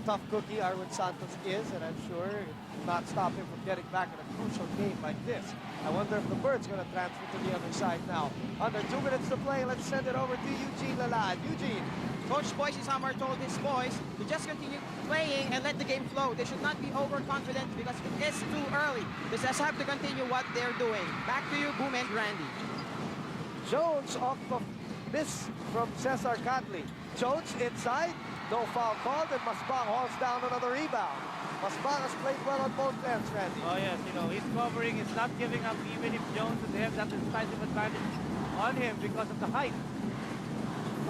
[SPEAKER 1] Tough cookie Arwind Santos is, and I'm sure it will not stop him from getting back in a crucial game like this. I wonder if the Bird's going to transfer to the other side now. Under 2 minutes to play, let's send it over to Eugene Lalad. Eugene.
[SPEAKER 12] Coach Boise Samar told his boys to just continue playing and let the game flow. They should not be overconfident because it is too early. They just have to continue what they're doing. Back to you, Boom and Randy.
[SPEAKER 1] Jones off of miss from Cesar Catley. Jones inside, no foul called, and Masbang hauls down another rebound. Masbang has played well on both ends, Randy.
[SPEAKER 9] Oh yes, he's covering, he's not giving up even if Jones would have that decisive advantage on him because of the height.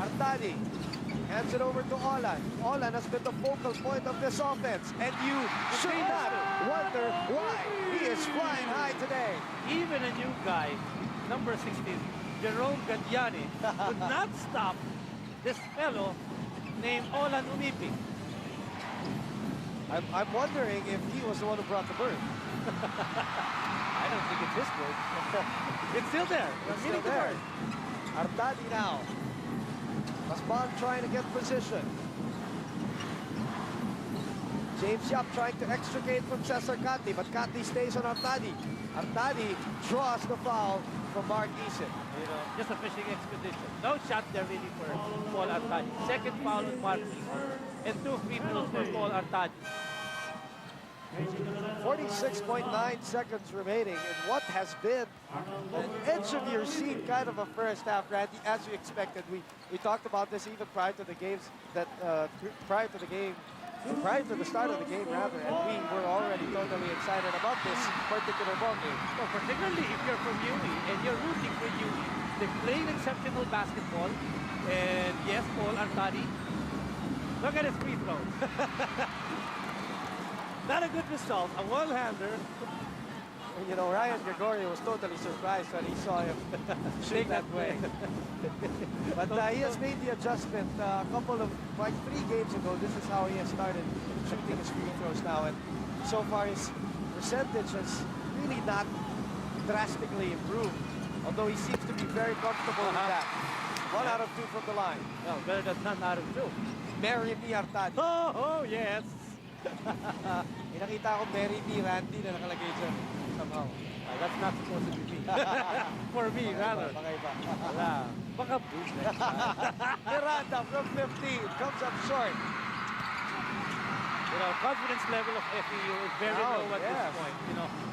[SPEAKER 1] Artadi hands it over to Olan. Olan has been the focal point of this offense, and you should not wonder why. He is flying high today.
[SPEAKER 9] Even a new guy, number 16, Jerome Gadiani, could not stop this fellow named Olan Umipi.
[SPEAKER 1] I'm wondering if he was the one who brought the bird.
[SPEAKER 9] I don't think it's his bird. It's still there.
[SPEAKER 1] It's still there. Artadi now. Masbang trying to get position. James Yap trying to extricate from Cesar Catley, but Catley stays on Artadi. Artadi draws the foul from Mark Eason.
[SPEAKER 9] Just a fishing expedition. No shot there really for Paul Artadi. Second foul on Mark Eason. And 2 free throws for Paul Artadi.
[SPEAKER 1] 46.9 seconds remaining in what has been an edge-of-your-seat kind of a first half, Randy, as we expected. We talked about this even prior to the games, prior to the start of the game, rather, and we were already totally excited about this particular ball game.
[SPEAKER 9] Well, particularly if you're from UE and you're rooting for UE. They're playing exceptional basketball, and yes, Paul Artadi, look at his free throws. Not a good result, a one-hander.
[SPEAKER 1] Ryan Gregorio was totally surprised when he saw him shoot that way. But he has made the adjustment a couple of, 3 games ago. This is how he has started shooting his free throws now. And so far his percentage has really not drastically improved. Although he seems to be very comfortable with that. 1 out of 2 from the line.
[SPEAKER 9] Well, better than none out of 2.
[SPEAKER 1] Mary B. Artadi.
[SPEAKER 9] Oh, yes.
[SPEAKER 1] Nakita ko Mary B. Randy na nakalagay dyan somehow.
[SPEAKER 9] That's not supposed to be me. For me, rather.
[SPEAKER 1] Baka iba.
[SPEAKER 9] Wala. Baka business.
[SPEAKER 1] Miranda from 15 comes up short.
[SPEAKER 9] Confidence level of FEU is very low at this point.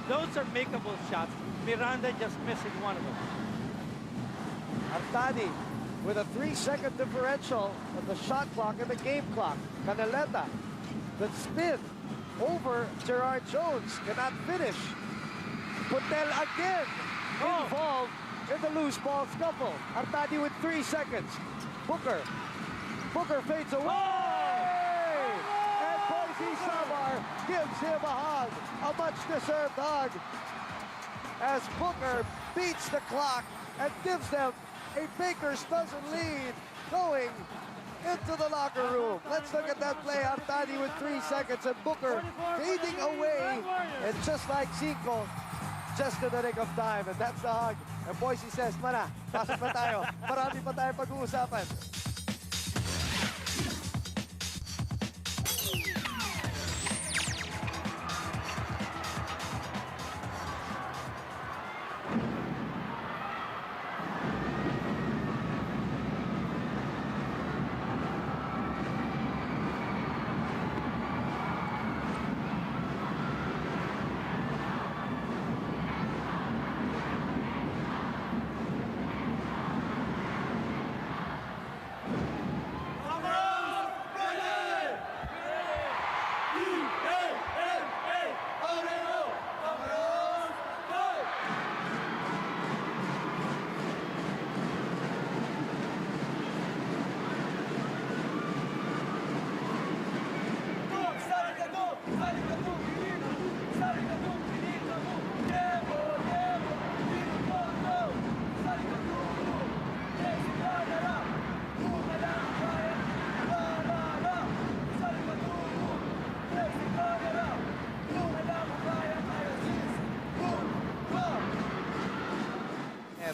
[SPEAKER 9] Those are makeable shots. Miranda just missing one of them.
[SPEAKER 1] Artadi with a 3-second differential of the shot clock and the game clock. Canaleta, the spin over Gerard Jones, cannot finish. Butel again involved in the loose ball scuffle. Artadi with 3 seconds. Booker fades away. And Boise Samar gives him a hug, a much-deserved hug, as Booker beats the clock and gives them a Baker's dozen lead going into the locker room. Let's look at that play. Artadi with 3 seconds and Booker fading away. And just like Cinco, just in the nick of time. And that's the hug. And Boise says, Mana, pasok na tayo. Marami pa tayong pag-uusapan.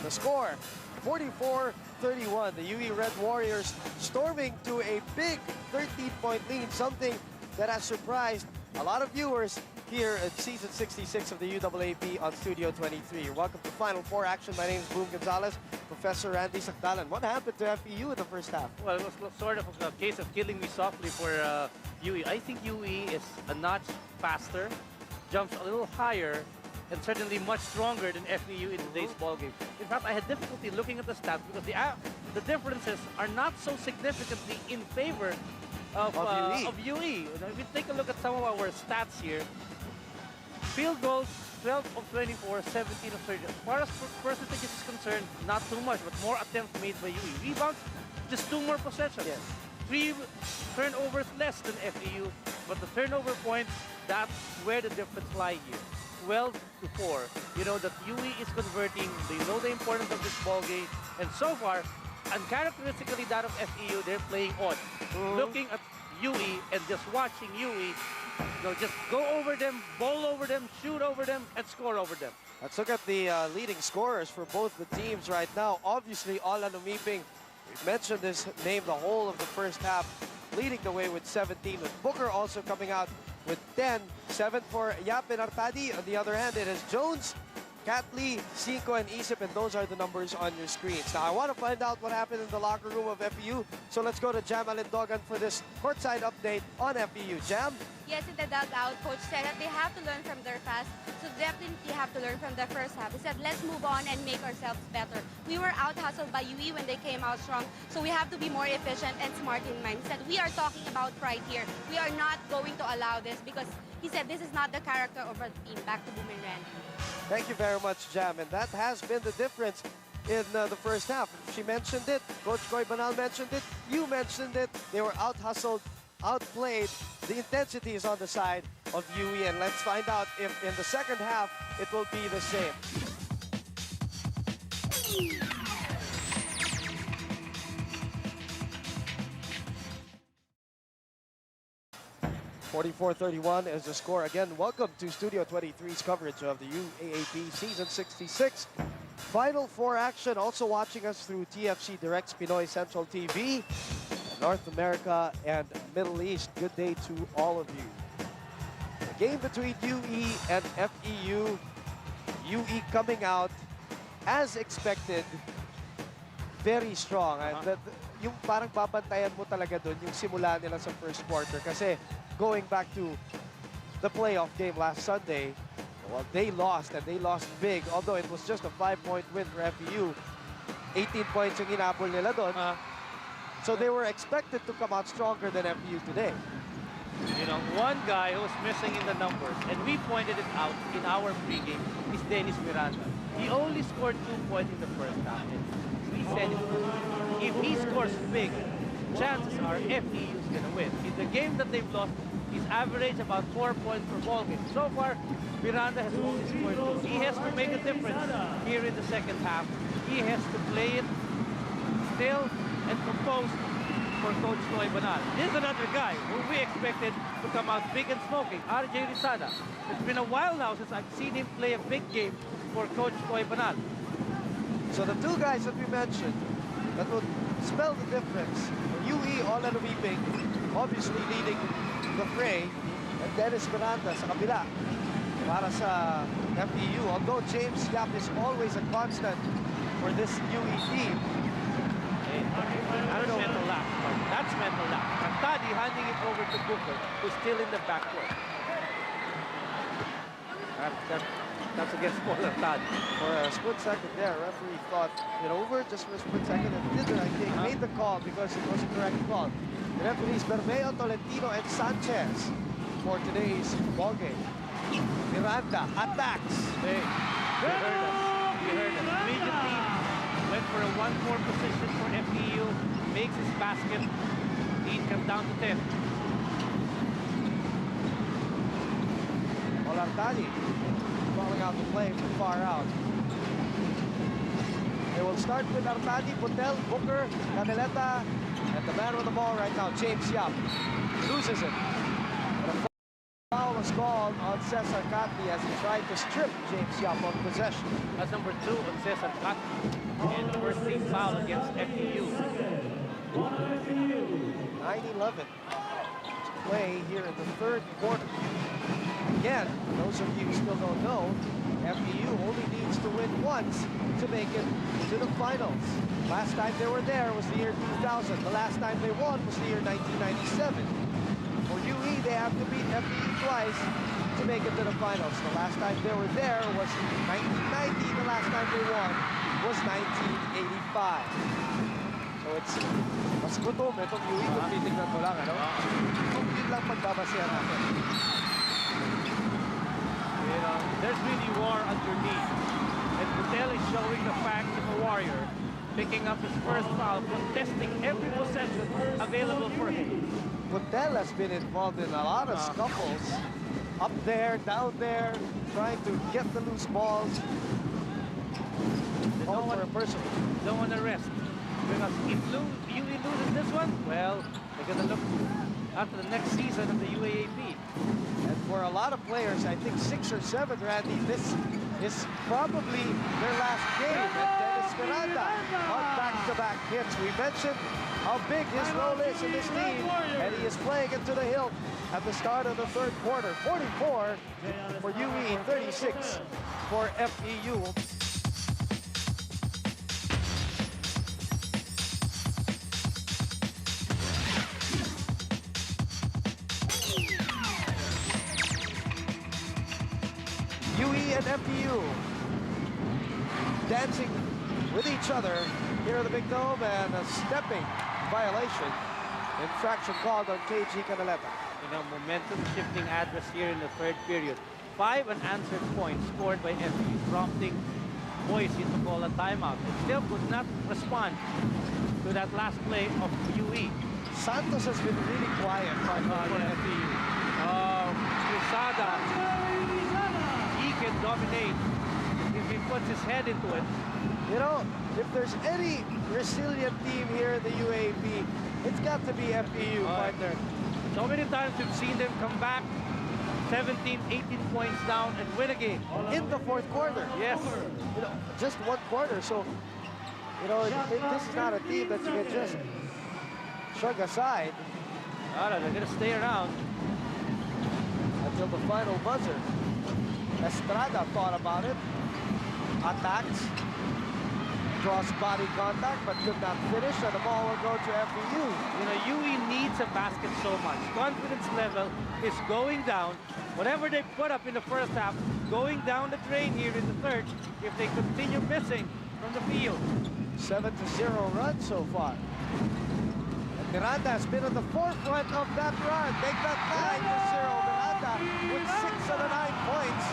[SPEAKER 1] The score, 44-31. The UE Red Warriors storming to a big 13-point lead, something that has surprised a lot of viewers here at Season 66 of the UAAP on Studio 23. Welcome to Final Four action. My name is Boom Gonzalez, Professor Randy Sakdalan. What happened to FEU in the first half?
[SPEAKER 9] Well, it was sort of a case of killing me softly for UE. I think UE is a notch faster, jumps a little higher, and certainly much stronger than FEU in today's ballgame. In fact, I had difficulty looking at the stats because the differences are not so significantly in favor of UE. If we take a look at some of our stats here, field goals, 12 of 24, 17 of 30. As far as percentages is concerned, not too much, but more attempts made by UE. Rebounds, just 2 more possessions.
[SPEAKER 1] Yes.
[SPEAKER 9] 3 turnovers less than FEU, but the turnover points, that's where the difference lie here. 12 to 4. You know that UE is converting. They know the importance of this ball game, and so far, uncharacteristically that of FEU, they're playing odd. Looking at UE and just watching UE, just go over them, bowl over them, shoot over them, and score over them.
[SPEAKER 1] Let's look at the leading scorers for both the teams right now. Obviously, Alan Umiping, we've mentioned this name the whole of the first half, leading the way with 17, with Booker also coming out with 10. 7 for UAAP and Artadi. On the other hand, it is Jones, Catley, Cinco, and Isip, and those are the numbers on your screens. Now, I want to find out what happened in the locker room of FEU, so let's go to Jam Alindogan for this courtside update on FEU. Jam?
[SPEAKER 11] Yes, in the dugout, Coach said that they have to learn from their past, so definitely have to learn from the first half. He said, let's move on and make ourselves better. We were out-hustled by UE when they came out strong, so we have to be more efficient and smart in mind. He said, we are talking about pride here. We are not going to allow this because he said this is not the character of our team. Back to Boom and Randy.
[SPEAKER 1] Thank you very much, Jam. And that has been the difference in the first half. She mentioned it. Coach Koy Banal mentioned it. You mentioned it. They were out-hustled, outplayed. The intensity is on the side of UE. And let's find out if in the second half it will be the same. 44-31 is the score. Again, welcome to Studio 23's coverage of the UAAP Season 66. Final Four action. Also watching us through TFC Direct's Pinoy Central TV, North America and Middle East. Good day to all of you. The game between UE and FEU. UE coming out, as expected, very strong. Yung parang babantayan mo talaga dun, yung simula nila sa first quarter. Kasi going back to the playoff game last Sunday, well, they lost, and they lost big. Although it was just a 5-point win for FEU. 18 points yung inabol nila dun. So they were expected to come out stronger than FEU today.
[SPEAKER 9] You know, one guy who's missing in the numbers, and we pointed it out in our pregame, is Dennis Miranda. He only scored 2 points in the first half. And we said if he scores big, chances are FEU is going to win. In the game that they've lost, he's averaged about 4 points per ball game. So far, Miranda has only scored 2. He has to make a difference here in the second half. He has to play it still and composed for Coach Koy Banal. This is another guy who we expected to come out big and smoking, RJ Rizada. It's been a while now since I've seen him play a big game for Coach Koy Banal.
[SPEAKER 1] So the two guys that we mentioned that would spell the difference. UE, Alan Umiping, obviously leading the fray, and Dennis Miranda sa kabila para sa FEU. Although James Yap is always a constant for this UE team.
[SPEAKER 9] I don't know. Mental lapse. That's mental lapse. Artadi handing it over to Booker, who's still in the backcourt. That's against Paul Artadi.
[SPEAKER 1] For a split second there, referee thought it over just for a split second and did it, I think, made the call because it was a correct call. The referees Bermeo, Tolentino, and Sanchez for today's ballgame. Miranda attacks.
[SPEAKER 9] Hey, you heard us. You heard us. Immediately went for a 1-4 position for FEU, makes his basket. Lead comes down to 10.
[SPEAKER 1] Artadi calling out the play from far out. They will start with Artadi, Butel, Booker, Caneleta, and the man with the ball right now, James Yap, loses it. But a foul was called on Cesar Catli as he tried to strip James Yap of possession.
[SPEAKER 9] That's number 2 on Cesar Catli. And the first team foul against FEU.
[SPEAKER 1] 9-11 to play here in the third quarter. Again, those of you who still don't know, FEU only needs to win once to make it to the finals. Last time they were there was the year 2000. The last time they won was the year 1997. For UE, they have to beat FEU twice to make it to the finals. The last time they were there was 1990. The last time they won was 1985. So it's mas gutom itong UE kung titignan mo lang, ano? Kung yun lang pagbabasehan natin.
[SPEAKER 9] You know, there's really war underneath. And Butel is showing the fact of a Warrior, picking up his first foul, contesting every possession available for him.
[SPEAKER 1] Butel has been involved in a lot of scuffles. Up there, down there, trying to get the loose balls. All for a person.
[SPEAKER 9] Don't want to rest. Because if UE loses this one, well, they're going to look after the next season of the UAAP.
[SPEAKER 1] And for a lot of players, I think 6 or 7, Randy, this is probably their last game. And Dennis Miranda on back-to-back hits. We mentioned how big his role is in this team, and he is playing it to the hilt at the start of the third quarter. 44 for UE, 36 for FEU. UE and FEU dancing with each other here in the Big Dome, and a stepping violation. Infraction called on KG Canaleta.
[SPEAKER 9] You know, momentum shifting address here in the third period. 5 unanswered points scored by FEU, prompting Boise to call a timeout. They still could not respond to that last play of UE.
[SPEAKER 1] Santos has been really quiet for FEU.
[SPEAKER 9] Quesada, he can dominate if he puts his head into it.
[SPEAKER 1] You know, if there's any resilient team here in the UAAP, it's got to be FEU, partner.
[SPEAKER 9] So many times we've seen them come back 17, 18 points down and win a game.
[SPEAKER 1] In the fourth quarter.
[SPEAKER 9] Yes.
[SPEAKER 1] You know, just one quarter. So, you know, this is not a team that you can just shrug aside.
[SPEAKER 9] No, they're going to stay around
[SPEAKER 1] until the final buzzer. Estrada thought about it. Attacks. Draws body contact, but could not finish, and the ball will go to FEU.
[SPEAKER 9] You know, UE needs a basket so much. Confidence level is going down. Whatever they put up in the first half, going down the drain here in the third, if they continue missing from the field. 7-0
[SPEAKER 1] run so far. And Miranda has been at the forefront of that run. Make that 9-0. Miranda with 6 of the 9 points.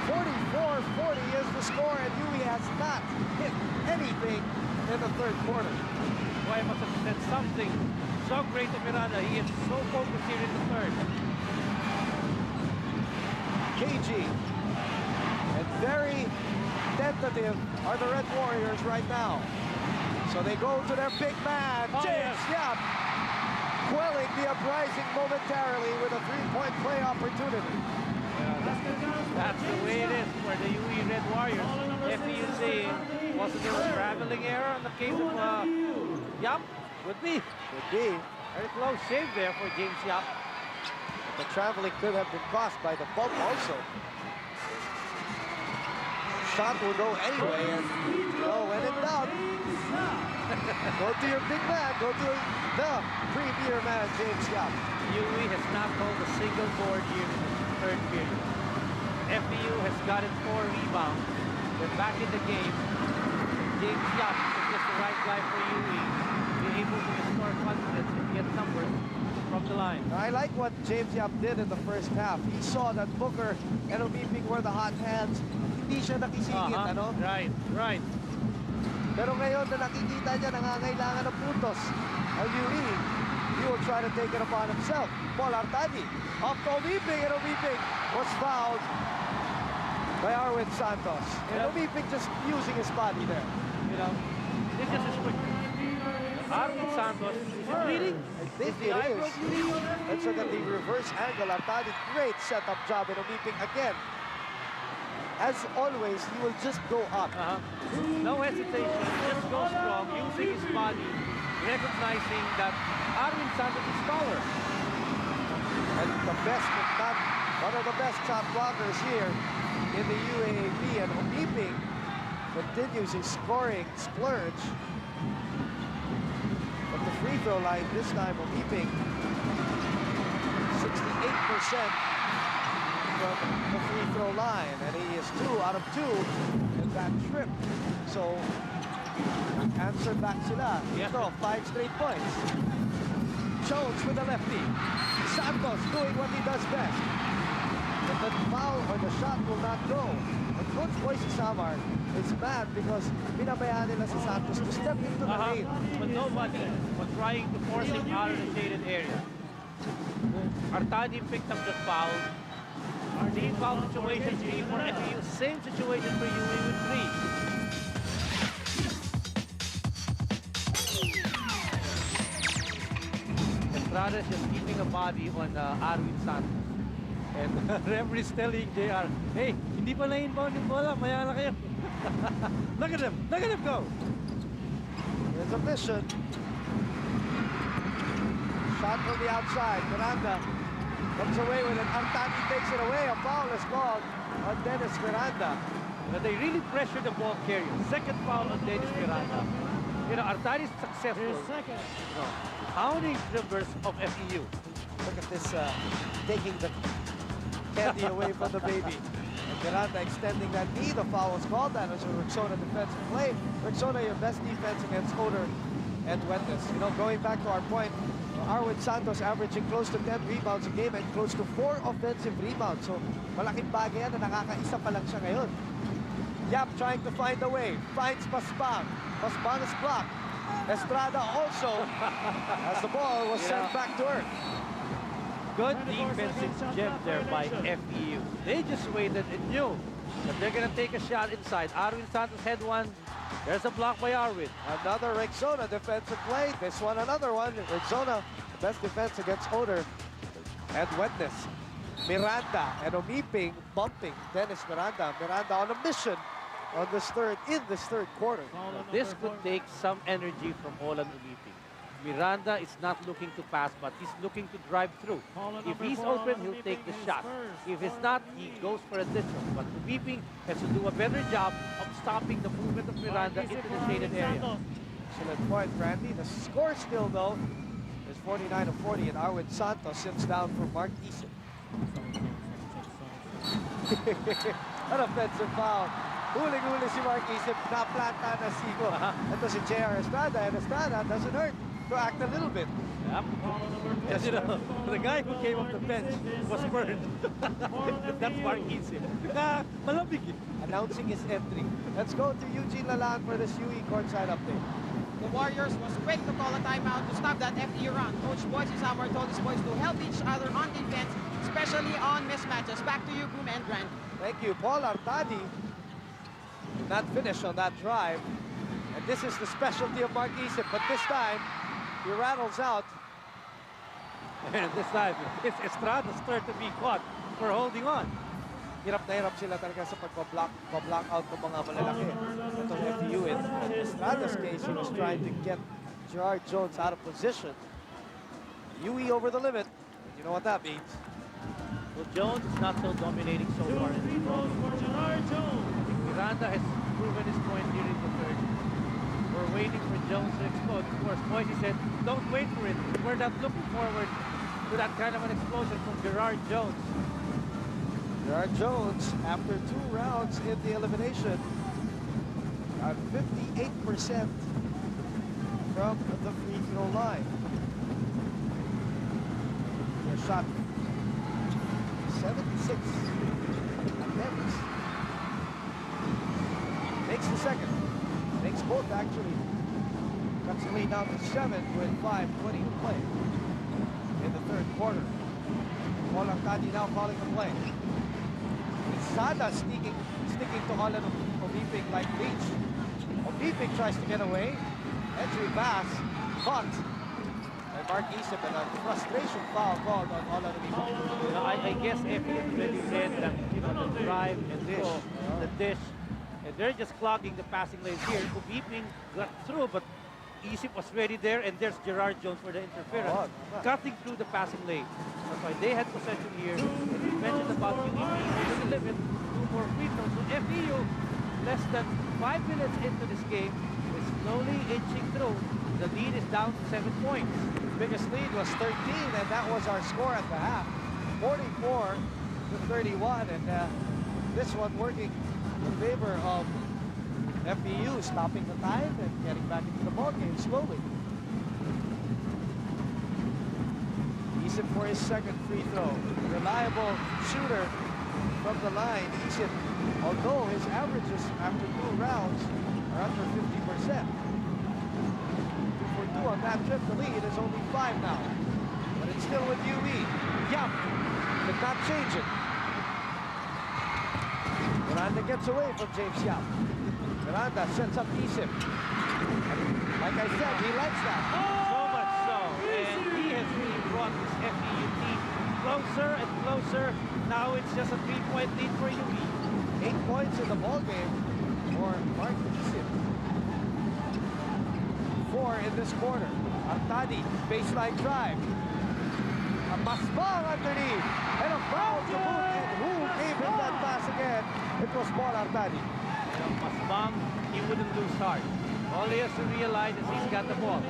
[SPEAKER 1] 44-40 is the score, and UE has not hit anything in the third quarter.
[SPEAKER 9] Boy, I must have said something so great to Miranda. He is so focused here in the third.
[SPEAKER 1] KG. And very tentative are the Red Warriors right now. So they go to their big man, James Yap, quelling the uprising momentarily with a three-point play opportunity.
[SPEAKER 9] That's the way it is for the UE Red Warriors. FEU was there a traveling error in the case of Yap? Would be. Very close save there for James Yap.
[SPEAKER 1] But the traveling could have been caused by the bump also. Shot will go anyway, and when in doubt, go to your big man, go to the premier man, James Yap.
[SPEAKER 9] UE has not held a single board here in the third period. FEU has gotten 4 rebounds. They're back in the game. James Yap is just the right guy for UE. Be able to restore confidence and get numbers from the line.
[SPEAKER 1] I like what James Yap did in the first half. He saw that Booker and Omiping were the hot hands. Hindi siya nakisingit, ano?
[SPEAKER 9] Right.
[SPEAKER 1] Pero ngayon na nakikita niya nangangailangan ng puntos ang UE, he will try to take it upon himself. Paul Artadi off to Omiping, and Omiping was fouled by Arwind Santos. And Omiping just using his body there.
[SPEAKER 9] You know, this is quick. Arwind Santos, is he bleeding?
[SPEAKER 1] I think
[SPEAKER 9] Is the
[SPEAKER 1] it
[SPEAKER 9] eyebrow
[SPEAKER 1] is.
[SPEAKER 9] bleeding?
[SPEAKER 1] Let's look at the reverse angle. Artadi, great setup job in Omiping again. As always, he will just go up.
[SPEAKER 9] No hesitation, just go strong, using his body, recognizing that Arwind Santos is taller.
[SPEAKER 1] And the best, if not one of the best shot blockers here in the UAAP. And Omiping continues his scoring splurge. At the free throw line this time, Omiping 68% from the free throw line, and he is 2 out of 2 in that trip. So answer back sila. Dito, 5 straight points. Jones with the lefty. Santos doing what he does best. But the foul or the shot will not go. And Coach Boise Samar is mad because pinabayaan nila si Santos to step into the lane.
[SPEAKER 9] But nobody was trying to force him out of the shaded area. Artadi picked up the foul. The foul situation for FEU, same situation for UA with 3. Estrada is just keeping a body on Arwind Santos. And referee is telling JR, hey, hindi pa na-inbound yung bola, maya na kayo. Look at him go.
[SPEAKER 1] There's a mission. Shot from the outside. Miranda comes away with it. Artadi takes it away. A foul is called on Dennis Miranda.
[SPEAKER 9] But they really pressure the ball carrier. Second foul on Dennis Miranda. You know, Artadi is successful. Pounding dribblers of FEU.
[SPEAKER 1] Look at this, taking the candy away from the baby. And Miranda extending that knee. The foul was called. That was a Rexona defensive play. Rexona, your best defense against odor and wetness. You know, going back to our point, Arwind Santos averaging close to 10 rebounds a game and close to 4 offensive rebounds. So, malaking bagay yan na nakakaisa pa lang siya ngayon. Yap trying to find a way. Finds Paspang. Paspang is blocked. Estrada also, as the ball was sent back to earth.
[SPEAKER 9] Good defensive gem there by FEU. They just waited and knew that they're going to take a shot inside. Arwind Santos had one. There's a block by Arwind.
[SPEAKER 1] Another Rexona defensive play. This one, another one. Rexona, best defense against odor and wetness. Miranda and Omiping bumping Dennis Miranda. Miranda on a mission on this third quarter.
[SPEAKER 9] This could take some energy from Olan Omiping. Miranda is not looking to pass, but he's looking to drive through. If he's open, he'll take the shot. If it's not, he goes for a distance. But Omiping has to do a better job of stopping the movement of Miranda into the shaded area.
[SPEAKER 1] Excellent point, Randy. The score still, though, is 49-40, and Arwind Santos sits down for Mark Eason. An offensive foul. Huling-huli si Mark Eason. Naplanta na Sigo. Ito si J.R. Estrada, and Estrada doesn't hurt to act a little bit.
[SPEAKER 9] Yep. Yes, you know, the guy who came off the bench was burned. That's Mark Eason. Malapig.
[SPEAKER 1] Announcing his entry. Let's go to Eugene Lalan for this UE courtside update.
[SPEAKER 12] The Warriors was quick to call a timeout to stop that FEU run. Coach Boise Samar told his boys to help each other on defense, especially on mismatches. Back to you, Boom and Grant.
[SPEAKER 1] Thank you. Paul Artadi did not finish on that drive. And this is the specialty of Mark Eason, but this time, he rattles out.
[SPEAKER 9] And this time, it's Estrada's turn to be caught for holding on.
[SPEAKER 1] Hirap na hirap sila talaga sa pag-block out ng mga malalaki. Itong FEU. In Estrada's case, he was trying to get Gerard Jones out of position. UE over the limit. You know what that means.
[SPEAKER 9] Well, Jones is not so dominating so far in this ball. Miranda has proven his point during the third. We're waiting for Jones to explode. Of course, Boise said, don't wait for it. We're not looking forward to that kind of an explosion from Gerard Jones.
[SPEAKER 1] Gerard Jones, after 2 rounds in the elimination, got 58% from the free throw line. He shot 76 attempts. Makes the second. Makes both, actually. Cuts the lead down to 7 with 5:20 to play in the third quarter. Paul Arcadi now calling the play. Sada sticking to Olan Omiping like leech. Omiping tries to get away. Entry pass caught by Mark Isip and a frustration foul called on Olanimiko.
[SPEAKER 9] You know, I guess FEU already read that, you know, the drive and go, the dish. And they're just clogging the passing lanes here. Kubiping got through, but Isip was ready there, and there's Gerard Jones for the interference, cutting through the passing lane. That's why they had possession here. And we mentioned about UAP being over the limit, 2 more free throws. So FEU, less than 5 minutes into this game, is slowly inching through. The lead is down to 7 points.
[SPEAKER 1] Biggest lead was 13, and that was our score at the half. 44 to 31, and this one working in favor of FEU, stopping the time and getting back into the ballgame slowly. Isip for his second free throw. Reliable shooter from the line. Isip, although his averages after 2 rounds are under 50%. 2 for 2 on that trip. The lead is only 5 now. But it's still with UE. Yap did not change it. Miranda gets away from James Yap. Miranda sets up Isip. Like I said, he likes that.
[SPEAKER 9] So much so. And he has really brought this FEU team closer and closer. Now it's just a 3-point lead for UE.
[SPEAKER 1] 8 points in the ballgame for Mark Isip. 4 in this quarter. Artadi, baseline drive. A masbang underneath. And a foul to boot. And who gave him that pass again? It was Paul Artadi.
[SPEAKER 9] Masbang, he wouldn't lose heart. All he has to realize is he's got the ball.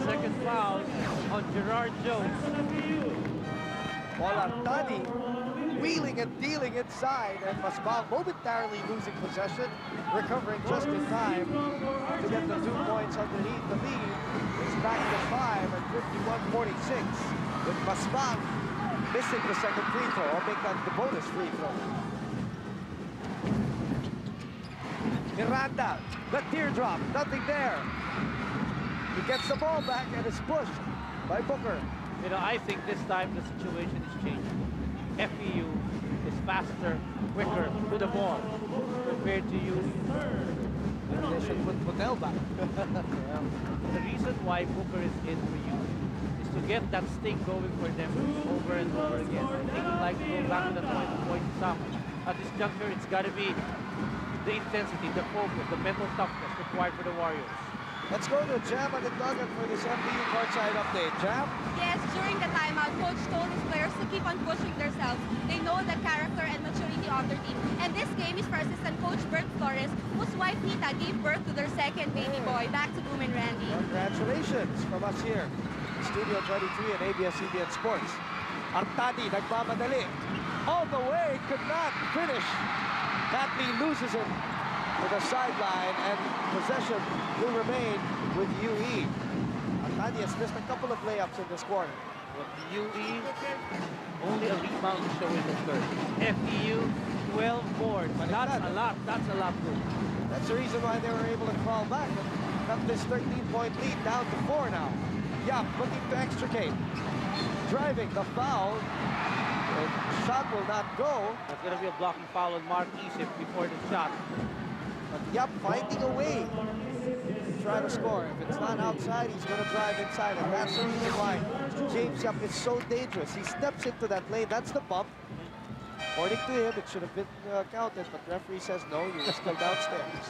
[SPEAKER 9] Second foul on Gerard Jones.
[SPEAKER 1] Paul Artadi wheeling and dealing inside, and Masbang momentarily losing possession, recovering just in time to get the 2 points underneath. The lead is back to 5 at 51-46, with Masbang missing the second free throw. I'll make that the bonus free throw. Miranda, the teardrop, nothing there. He gets the ball back and is pushed by Booker.
[SPEAKER 9] You know, I think this time the situation is changing. FEU is faster, quicker to the ball compared to UE.
[SPEAKER 1] Maybe they should put Patel back.
[SPEAKER 9] The reason why Booker is in for UE is to get that sting going for them over and over again. They would like to go back to the point stop. At this juncture, it's got to be the intensity, the focus, the mental toughness required for the Warriors.
[SPEAKER 1] Let's go to Jam and the Nugget for this FEU courtside update. Jam?
[SPEAKER 11] Yes, during the timeout, Coach told his players to keep on pushing themselves. They know the character and maturity of their team. And this game is for assistant coach Bert Flores, whose wife Nita gave birth to their second baby boy. Back to Boom and Randy.
[SPEAKER 1] Congratulations from us here. Studio 23 and ABS-CBN Sports. Artadi, nagmamadali. All the way, could not finish. Kathleen loses it to the sideline, and possession will remain with UE. Artadi has missed a couple of layups in this quarter.
[SPEAKER 9] But UE, only a rebound show in the third. FEU, 12 boards. That's a lot. That's a lot good.
[SPEAKER 1] That's the reason why they were able to crawl back and cut this 13-point lead down to 4 now. Yap looking to extricate. Driving the foul. The shot will not go.
[SPEAKER 9] There's going to be a blocking foul on Mark Isip before the shot.
[SPEAKER 1] But Yap finding a way to try to score. If it's not outside, he's going to drive inside. And that's the reason why James Yap is so dangerous. He steps into that lane. That's the bump. According to him, it should have been counted. But the referee says no, you're still downstairs.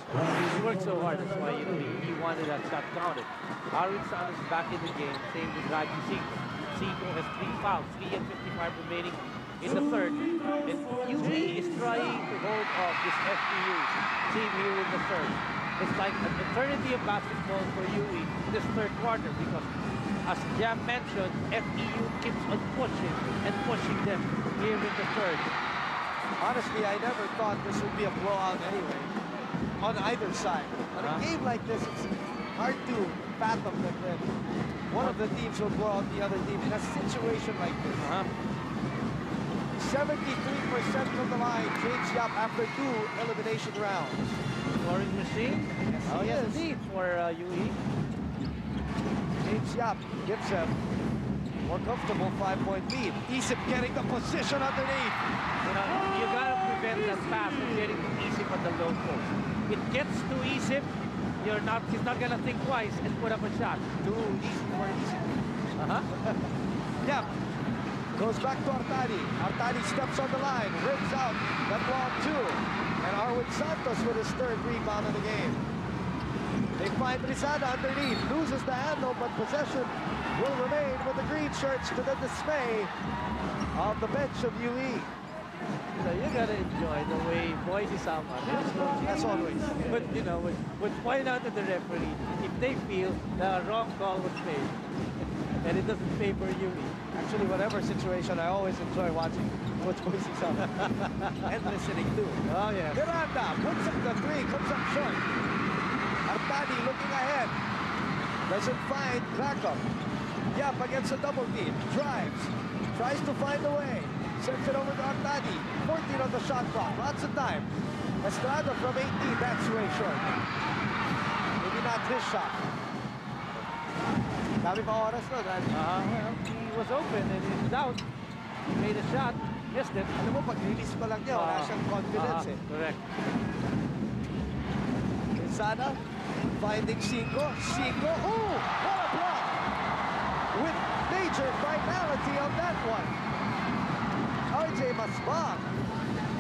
[SPEAKER 9] He worked so hard. That's why he wanted that shot counted. Arwind Santos is back in the game. Same with Raji Cinco. Cinco has 3 fouls. 3 and 55 remaining in the third. And UE is trying to hold off this FEU team here in the third. It's like an eternity of basketball for UE this third quarter, because as Jam mentioned, FEU keeps on pushing and pushing them here in the third.
[SPEAKER 1] Honestly, I never thought this would be a blowout anyway, on either side. On a game like this, it's hard to fathom that one of the teams will blow out the other team in a situation like this. 73% from the line, James Yap after 2 elimination rounds.
[SPEAKER 9] Scoring machine? Yes, indeed, for UE.
[SPEAKER 1] James Yap gives a more comfortable 5-point lead. Isip getting the position underneath.
[SPEAKER 9] You gotta prevent that pass from getting to Isip at the low post. It gets to Isip, he's not gonna think twice and put up a shot.
[SPEAKER 1] Too easy for easy.
[SPEAKER 9] Yeah.
[SPEAKER 1] Goes back to Artadi. Artadi steps on the line, rips out that long two. And Arwind Santos with his third rebound of the game. They find Rizada underneath, loses the handle, but possession will remain with the green shirts to the dismay of the bench of UE.
[SPEAKER 9] You gotta enjoy the way boys is out.
[SPEAKER 1] As always.
[SPEAKER 9] But would point out to the referee if they feel the wrong call was made and it doesn't favor UE.
[SPEAKER 1] Actually, whatever situation, I always enjoy watching what's going on and listening to.
[SPEAKER 9] Oh yeah.
[SPEAKER 1] Miranda puts up the three, comes up short. Artadi looking ahead. Doesn't find backup. Yap against a double team. Drives. Tries to find a way. Sends it over to Artadi. 14 on the shot clock. Lots of time. Estrada from 18. That's way short. Maybe not his shot. Dami pa oras no.
[SPEAKER 9] Well, he was open and in doubt. He made a shot. Missed it.
[SPEAKER 1] Alam mo, pag-release pa lang niya, wala siyang confidence eh.
[SPEAKER 9] Correct.
[SPEAKER 1] Sada finding Cinco. Cinco. Oh, what a block! With major finality on that one. RJ Masbang.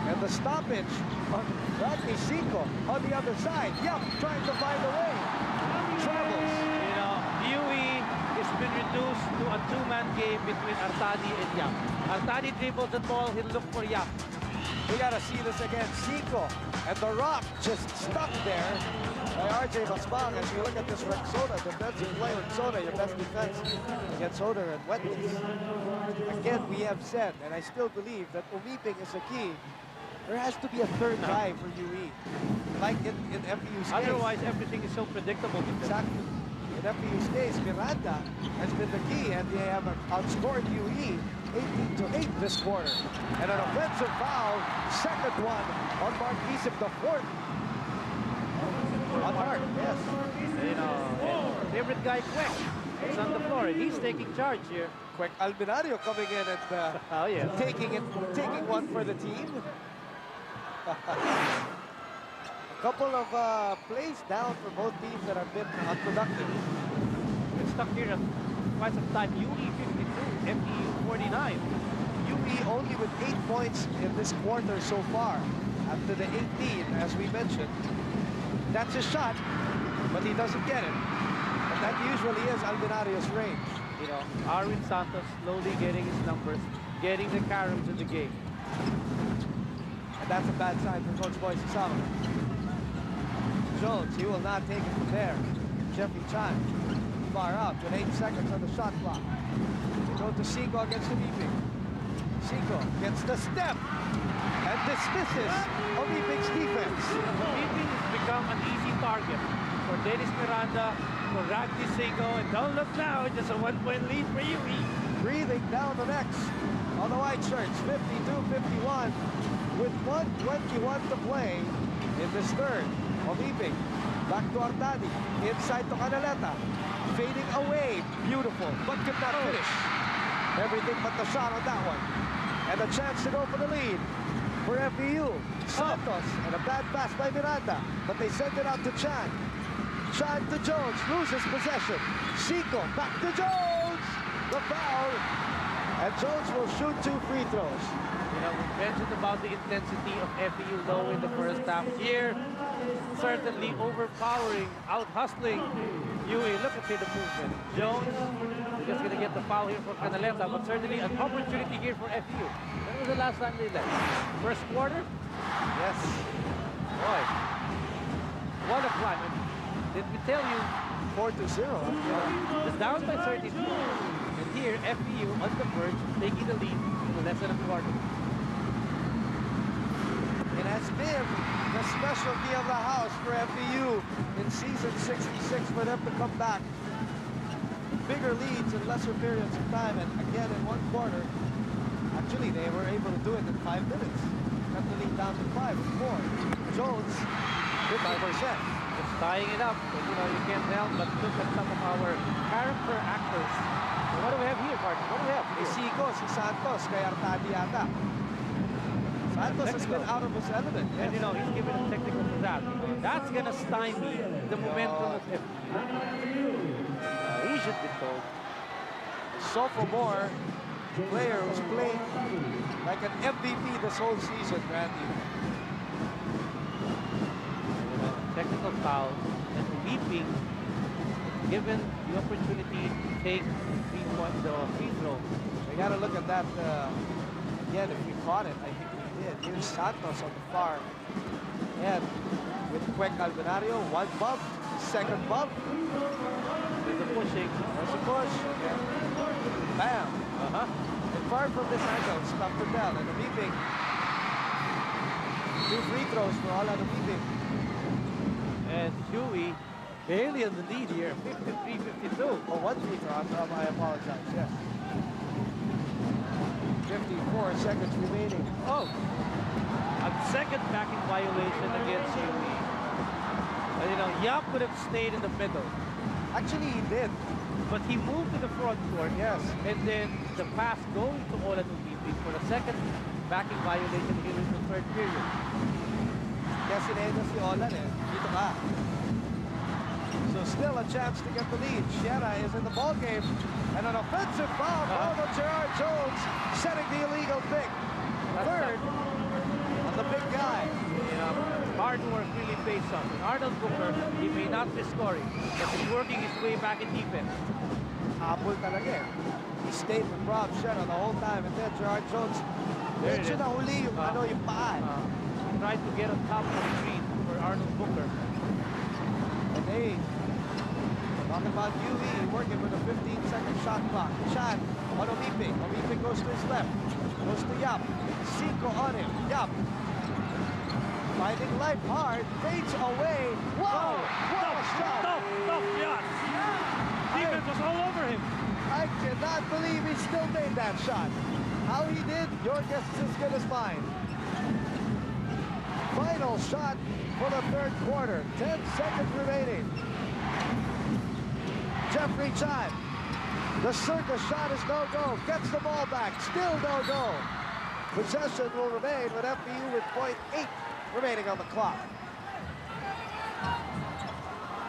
[SPEAKER 1] And the stoppage on Rodney Cinco on the other side. Yep, trying to find a way. Travels.
[SPEAKER 9] UE has been reduced to a two-man game between Artadi and Yap. Artadi dribbles the ball, he'll look for Yap.
[SPEAKER 1] We gotta see this again. Cinco and the rock just stuck there by RJ Masbang. As you look at this Soda, defensive player in Soda, your best defense against Soda and wetness. Again, we have said, and I still believe that umeeping is a key. There has to be a third guy for UE, like in FEU's case.
[SPEAKER 9] Otherwise, everything is so predictable.
[SPEAKER 1] Exactly. In FEU's case, Miranda has been the key, and they have outscored UE 18-8 this quarter. And an offensive foul, second one on Mark Isip, the fourth. On Hart, yes.
[SPEAKER 9] Favorite guy, Quick, is on the floor, and he's taking charge here.
[SPEAKER 1] Quick Albinario coming in and taking one for the team. A couple of plays down for both teams that have been unproductive.
[SPEAKER 9] Been stuck here at quite some time. UE 52, FEU 49.
[SPEAKER 1] UE only with 8 points in this quarter so far. After the 18, as we mentioned. That's his shot, but he doesn't get it. And that usually is Albinario's range.
[SPEAKER 9] Arwind Santos slowly getting his numbers, getting the carrots in the game.
[SPEAKER 1] And that's a bad sign for Coach Boyce Isama. Jones, he will not take it from there. Jeffrey Chan, far out with 8 seconds on the shot clock. They go to Cinco against the Umeeping. Cinco gets the step and dismisses Umeeping's defense.
[SPEAKER 9] Umeeping has become an easy target for Dennis Miranda, for Rodney Cinco, and don't look now, just a 1-point lead for UE.
[SPEAKER 1] Breathing down the necks on the white shirts, 52-51. With 1:21 to play in this third. Umeeping back to Artadi, inside to Canaleta, fading away, beautiful, but could not finish. Everything but the shot on that one. And a chance to go for the lead for FEU. Santos, and a bad pass by Miranda, but they send it out to Chan. Chan to Jones, loses possession. Cinco, back to Jones! The foul, and Jones will shoot 2 free throws.
[SPEAKER 9] We mentioned about the intensity of FEU low in the first half. Here, certainly overpowering, out-hustling UE. Look at the movement. Jones just going to get the foul here for Canaleta, but certainly an opportunity here for FEU. When was the last time they left? First quarter?
[SPEAKER 1] Yes.
[SPEAKER 9] Boy, what a climb. Did we tell you?
[SPEAKER 1] 4-0.
[SPEAKER 9] It's down by 32. And here, FEU on the verge, taking the lead in less than a quarter.
[SPEAKER 1] It has been the specialty of the house for FEU in season 66 for them to come back. Bigger leads in lesser periods of time, and again in one quarter. Actually, they were able to do it in 5 minutes. Cut the lead down to 5 or 4. Jones, good 5%.
[SPEAKER 9] Just tying it up, but you can't help but look at some of our character actors. So what do we have here, Martin? What do we have here?
[SPEAKER 1] Si Cinco, si Santos, kay Artadi yata. Santos has been out of his element. Yes.
[SPEAKER 9] And he's given a technical for that. that's going to stymie the momentum of FEU. He should be told.
[SPEAKER 1] Sophomore player who's played like an MVP this whole season, Randy.
[SPEAKER 9] Technical foul and leaping, given the opportunity to take the free throw.
[SPEAKER 1] We got to look at that again. If we caught it, I think we did. Here's Santos on the far end with Kwek Albenario. One bump, second bump.
[SPEAKER 9] There's a pushing.
[SPEAKER 1] There's a push. Okay. Bam. And far from this angle, it's tough to tell. And a beeping. 2 free throws for all out of beeping.
[SPEAKER 9] And Huey barely on the lead here, 53-52.
[SPEAKER 1] Oh, 1 free throw. I apologize. Yes. 54 seconds remaining.
[SPEAKER 9] Oh, a second backing violation against Huey. You know, Yap could have stayed in the middle.
[SPEAKER 1] Actually, he did.
[SPEAKER 9] But he moved to the front court.
[SPEAKER 1] Yes.
[SPEAKER 9] And then the pass going to Olan Ubipi for the second backing violation here in the third period.
[SPEAKER 1] Kaya sinenda si Olan eh. Dito ka. So still a chance to get the lead. Siena is in the ball game. And an offensive foul from Gerard Jones setting the illegal pick. Third on the big guy.
[SPEAKER 9] Hard work really pays off. And Arnold Booker, he may not be scoring, but he's working his way back in defense.
[SPEAKER 1] Apple talaga eh. He stayed with Rob Siena the whole time. And then Gerard Jones, medyo nahuli yung yung paa.
[SPEAKER 9] He tried to get on top of the screen for Arnold Booker.
[SPEAKER 1] And hey, talking about UE working with a 15-second shot clock. Shot on Omipe. Omipe goes to his left. Goes to Yap. Cinco on him. Yap. Finding life hard. Fades away. Wow! What a shot!
[SPEAKER 9] Tough shot! Defense was all over him.
[SPEAKER 1] I cannot believe he still made that shot. How he did, your guess is as good as mine. Final shot for the third quarter. 10 seconds remaining. Jeffrey Chan. The circus shot is no-go. Gets the ball back. Still no-go. Possession will remain with FEU with .8 remaining on the clock.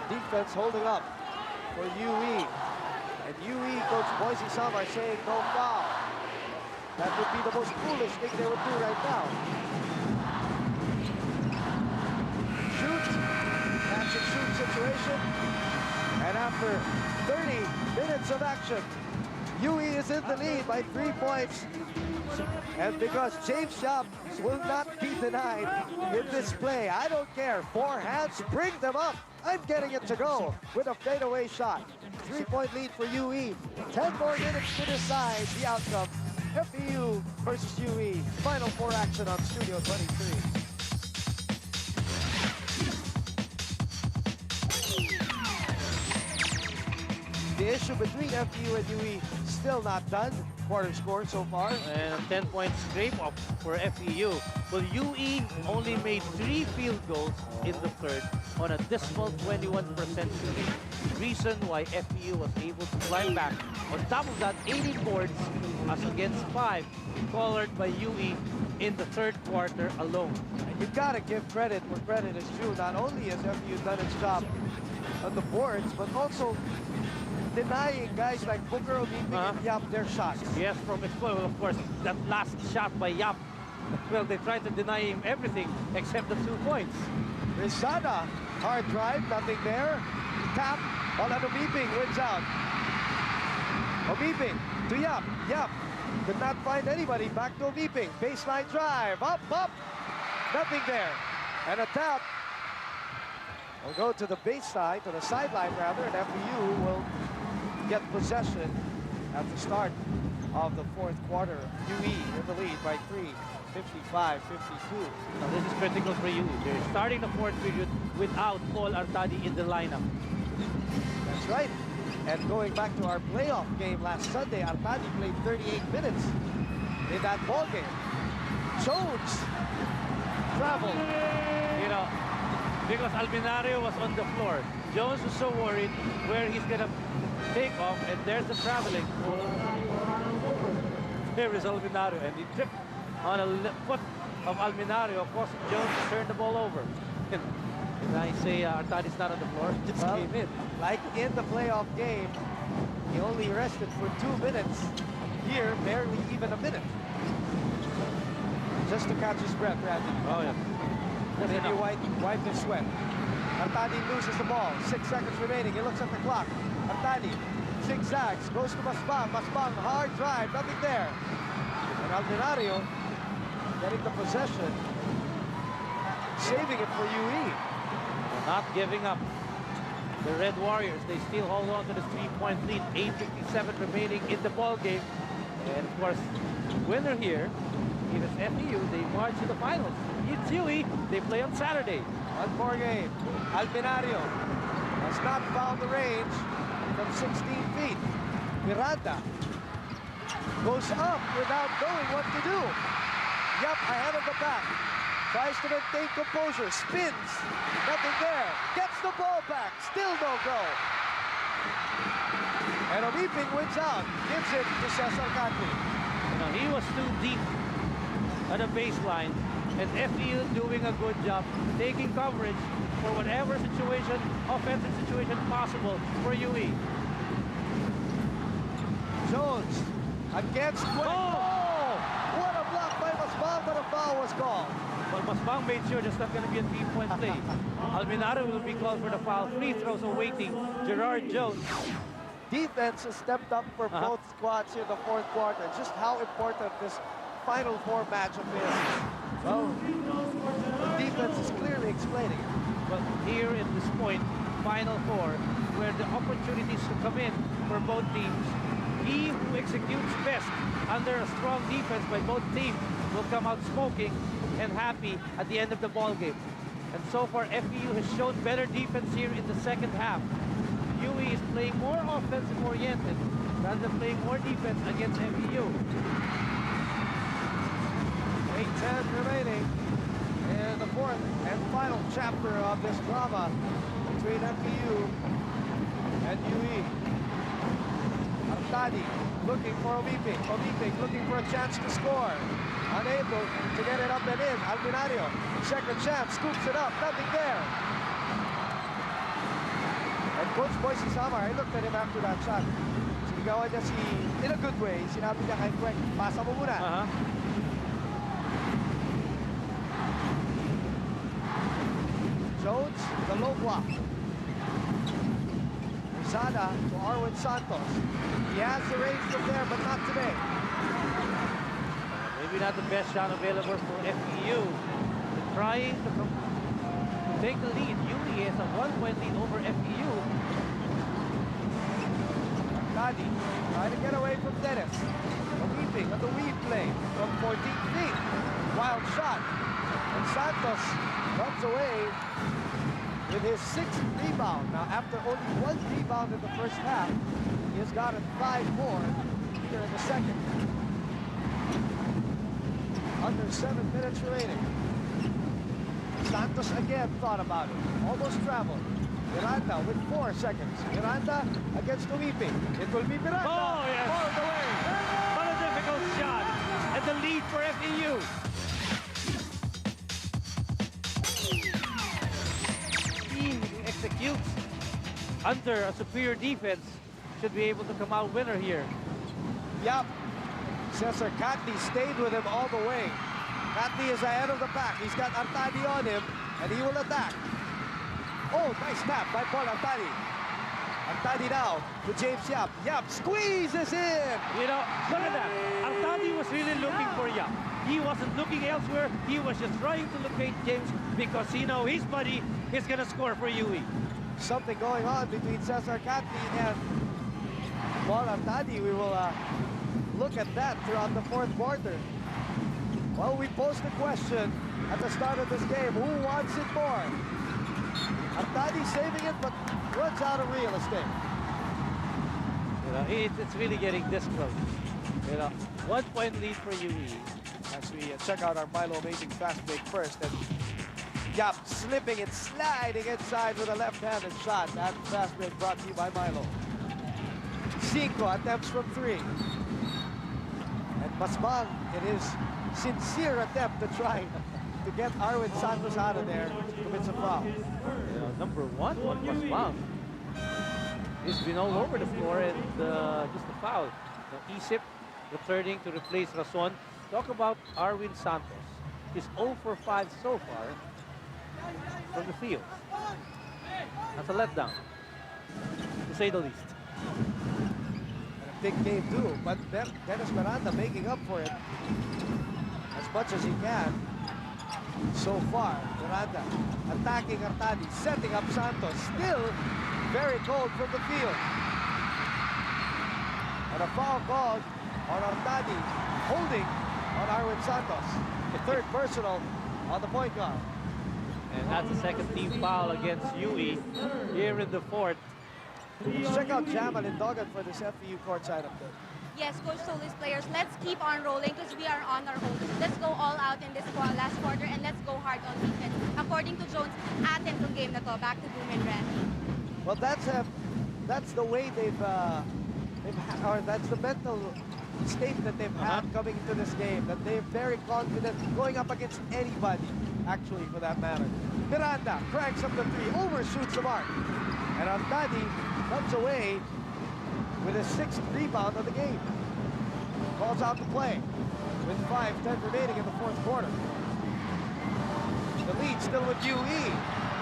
[SPEAKER 1] Defense holding up for UE. And UE, Coach Boise Samar saying no foul. That would be the most foolish thing they would do right now. Shoot. Catch and shoot situation. And after 30 minutes of action, UE is in the lead by 3 points. And because James Yap will not be denied in this play, I don't care. 4 hands, bring them up. I'm getting it to go with a fadeaway shot. 3-point lead for UE. 10 more minutes to decide the outcome. FEU versus UE. Final 4 action on Studio 23. The issue between FEU and UE still not done. Quarter score so far.
[SPEAKER 9] And a 10-point scrape up for FEU. Well, UE only made 3 field goals in the third on a dismal 21% shooting. Reason why FEU was able to climb back. On top of that, 80 boards as against 5 colored by UE in the third quarter alone.
[SPEAKER 1] And you've got to give credit where credit is due. Not only has FEU done its job on the boards, but also denying guys like Booker, Omipe, and Yap their shots.
[SPEAKER 9] Yes, from Expo, of course, that last shot by Yap. Well, they tried to deny him everything except the 2 points.
[SPEAKER 1] Rizada, hard drive, nothing there. Tap, Olan Omipe wins out. Omipe to Yap. Yap could not find anybody. Back to Omipe. Baseline drive, up, nothing there. And a tap. Will go to the baseline, to the sideline rather, and FEU will get possession at the start of the fourth quarter. UE in the lead by 3, 55-52.
[SPEAKER 9] Now this is critical for UE. They're starting the fourth period without Paul Artadi in the lineup.
[SPEAKER 1] That's right. And going back to our playoff game last Sunday, Artadi played 38 minutes in that ball game. Jones traveled.
[SPEAKER 9] You know, because Albenario was on the floor. Jones was so worried where he's gonna take off, and there's the traveling. There is Albenario, and he tripped on a foot of Albenario, causing Jones to turn the ball over. Did I say Artadi's not on the floor? Just
[SPEAKER 1] Well,
[SPEAKER 9] came in.
[SPEAKER 1] like in the playoff game, he only rested for 2 minutes. Here, barely even a minute. Just to catch his breath, Randy.
[SPEAKER 9] Oh, yeah.
[SPEAKER 1] And then you wipe his sweat. Artadi loses the ball. 6 seconds remaining. He looks at the clock. Artadi zigzags, goes to Masbang. Masbang, hard drive, nothing there. And Aldenario getting the possession, saving it for UE.
[SPEAKER 9] Not giving up. The Red Warriors, they still hold on to the 3-point lead. 8:57 remaining in the ball game. And of course, winner here, if it's FEU, they march to the finals. It's UE, they play on Saturday.
[SPEAKER 1] One more game. Aldenario has not found the range from 16 feet. Miranda goes up without knowing what to do. Yup, ahead of the back. Tries to maintain composure, spins, nothing there. Gets the ball back, still no go. And Omiping wins out, gives it to Cesar Catli.
[SPEAKER 9] You know, he was too deep at the baseline, and FEU doing a good job taking coverage for whatever situation, offensive situation possible for UE.
[SPEAKER 1] Jones against Gwen. Oh! What a block by Masbang, but a foul was called.
[SPEAKER 9] But Masbang made sure there's not going to be a 3-point play. Alminado will be called for the foul. Free throws awaiting Gerard Jones.
[SPEAKER 1] Defense has stepped up for both squads here in the fourth quarter. Just how important this Final Four matchup is. Well, the defense is clearly explaining it.
[SPEAKER 9] But here at this point, Final Four, where the opportunities to come in for both teams, he who executes best under a strong defense by both teams will come out smoking and happy at the end of the ball game. And so far, FEU has shown better defense here in the second half. UE is playing more offensive-oriented rather than playing more defense against FEU.
[SPEAKER 1] 8:10 remaining in the fourth and final chapter of this drama between FEU and UE. Artadi looking for Omiping. Omiping looking for a chance to score. Unable to get it up and in. Aldenario, second chance, scoops it up, nothing there. And Coach Boise Samar, I looked at him after that shot. Sinigawan niya in a good way, sinabi niya kay Quek, pasa mo muna. Jones, the low block. Rizada to Arwind Santos. He has the range from there, but not today.
[SPEAKER 9] Maybe not the best shot available for FEU. Trying to take the lead. UE has a 1-point lead over FEU.
[SPEAKER 1] Nadi trying to get away from Dennis. Weeping on the weave play from 14 feet. Wild shot. And Santos runs away with his 6th rebound. Now, after only 1 rebound in the first half, he has gotten 5 more here in the second. Under 7 minutes remaining. Santos again thought about it. Almost traveled. Miranda with 4 seconds. Miranda against Weeping. It will be Miranda.
[SPEAKER 9] Oh, yes.
[SPEAKER 1] All the way.
[SPEAKER 9] What a difficult shot. And the lead for FEU. Team who executes under a superior defense should be able to come out winner here.
[SPEAKER 1] Yup. Cesar Catli stayed with him all the way. Catli is ahead of the pack. He's got Artadi on him, and he will attack. Oh, nice tap by Paul Artadi. Artadi now to James Yap. Yap squeezes in.
[SPEAKER 9] You know, look at that. Artadi was really looking for Yap. He wasn't looking elsewhere. He was just trying to locate James because he knows his buddy is going to score for UE.
[SPEAKER 1] Something going on between Cesar Catli and Paul Artadi. We will look at that throughout the fourth quarter. Well, we posed the question at the start of this game. Who wants it more? Artadi saving it, but runs out of real estate.
[SPEAKER 9] You know, it's really getting this close. You know, 1-point lead for UE.
[SPEAKER 1] As we check out our Milo Amazing Fast Break first. And Yap slipping and sliding inside with a left-handed shot. That fast break brought to you by Milo. 5 attempts from 3. And Masbang in his sincere attempt to try to get Arwind Santos out of there, commits a foul.
[SPEAKER 9] Number one was fouled. He's been all over the floor and just a foul. Now, Isip returning to replace Rason. Talk about Arwind Santos. He's 0 for 5 so far from the field. That's a letdown, to say the least.
[SPEAKER 1] And a big game too, but Dennis Miranda making up for it as much as he can. So far, Miranda attacking Artadi, setting up Santos, still very cold from the field. And a foul called on Artadi, holding on Arwind Santos. The third personal on the point guard.
[SPEAKER 9] And that's the second team foul against UE here in the fourth.
[SPEAKER 1] Let's check out Jamal and Dogan for this FEU courtside update.
[SPEAKER 11] Yes, Coach told his players, let's keep on rolling because we are on our home. Let's go all out in this last quarter and let's go hard on defense. According to Jones, atin tong game na to, back to boom and rally.
[SPEAKER 1] Well, that's the way or that's the mental state that they've had coming into this game, that they're very confident going up against anybody, actually, for that matter. Miranda cranks up the three, overshoots the mark. And Artadi comes away with his 6th rebound of the game. Calls out the play with 5:10 remaining in the fourth quarter. The lead still with UE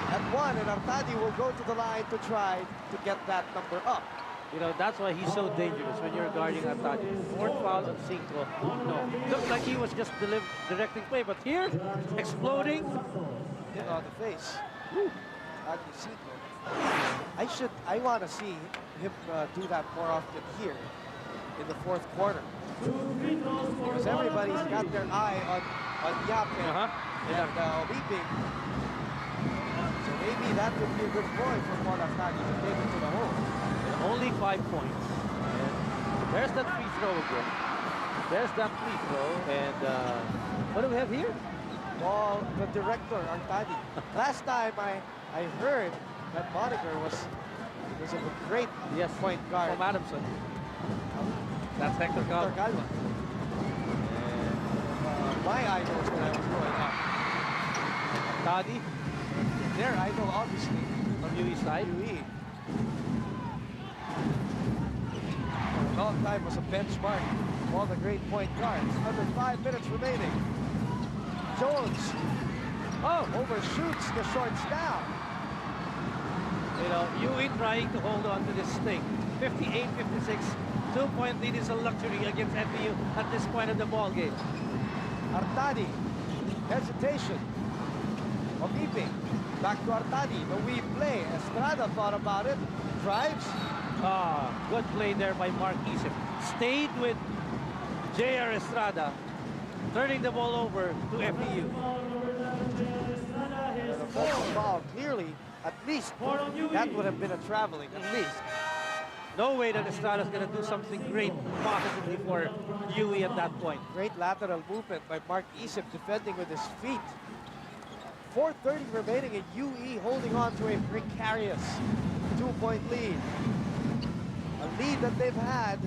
[SPEAKER 1] at 1, and Artadi will go to the line to try to get that number up.
[SPEAKER 9] You know, that's why he's so dangerous when you're guarding Artadi. 4th foul on Cinco. No, looked like he was just directing play, but here, exploding.
[SPEAKER 1] Hit on the face. Artadi Cinco. I want to see him do that more often here in the fourth quarter. Because everybody's got their eye on Yap and Weeping. So maybe that would be a good point for Paul Artadi to take it to the hole.
[SPEAKER 9] Only 5 points. And there's that free throw again. There's that free throw. And what do we have here?
[SPEAKER 1] Well, the director, Artadi. Last time I heard that moniker was a great point guard.
[SPEAKER 9] From Adamson. That's Hector Calva.
[SPEAKER 1] And my idols when I was growing up.
[SPEAKER 9] Artadi.
[SPEAKER 1] Their idol, obviously.
[SPEAKER 9] From UE side.
[SPEAKER 1] UE. A long time was a benchmark of all the great point guards. Under 5 minutes remaining. Jones overshoots the shorts down.
[SPEAKER 9] You know, UE trying to hold on to this thing. 58-56. 2-point lead is a luxury against FEU at this point of the ball game.
[SPEAKER 1] Artadi, hesitation. Omipi, back to Artadi. The weave play. Estrada thought about it. Drives.
[SPEAKER 9] Good play there by Mark Isip. Stayed with J.R. Estrada, turning the ball over to FEU.
[SPEAKER 1] The foul, clearly, at least, that would have been a traveling, at least.
[SPEAKER 9] No way that Estrada's going to do something great positively for UE at that point.
[SPEAKER 1] Great lateral movement by Mark Isip, defending with his feet. 4:30 remaining, and UE holding on to a precarious 2-point lead. A lead that they've had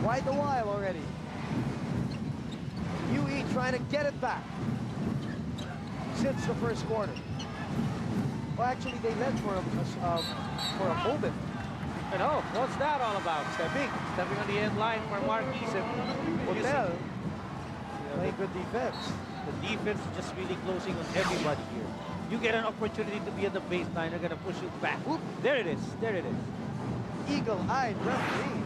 [SPEAKER 1] quite a while already. UE trying to get it back since the first quarter. Well, actually, they led for a moment.
[SPEAKER 9] And what's that all about? Stepping on the end line for Mark Isip.
[SPEAKER 1] Hotel playing good defense.
[SPEAKER 9] The defense is just really closing on everybody here. You get an opportunity to be at the baseline, they're going to push you back. Oop, there it is. There it is.
[SPEAKER 1] Eagle-eyed referee.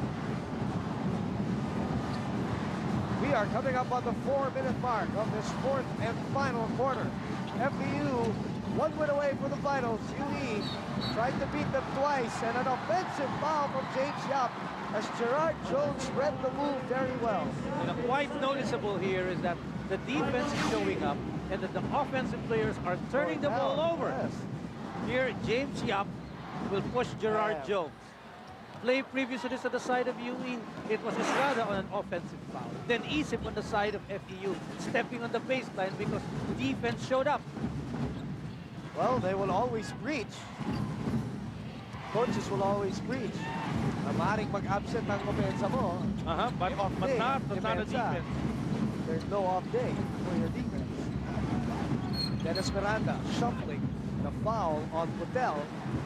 [SPEAKER 1] We are coming up on the 4-minute mark of this fourth and final quarter. FEU 1 win away from the finals. UE tried to beat them twice, and an offensive foul from James Yap as Gerard Jones read the move very well.
[SPEAKER 9] And quite noticeable here is that the defense is showing up and that the offensive players are turning the ball over.
[SPEAKER 1] Yes.
[SPEAKER 9] Here, James Yap will push Gerard Jones. Play previous to this on the side of UE, it was Estrada on an offensive foul. Then Isip on the side of FEU, stepping on the baseline because defense showed up.
[SPEAKER 1] Well, they will always breach. Coaches will always breach. Maaaring mag-absent ang opensa mo.
[SPEAKER 9] But not the defense.
[SPEAKER 1] There's no off day for your defense. Dennis Miranda shuffling. The foul on Liddell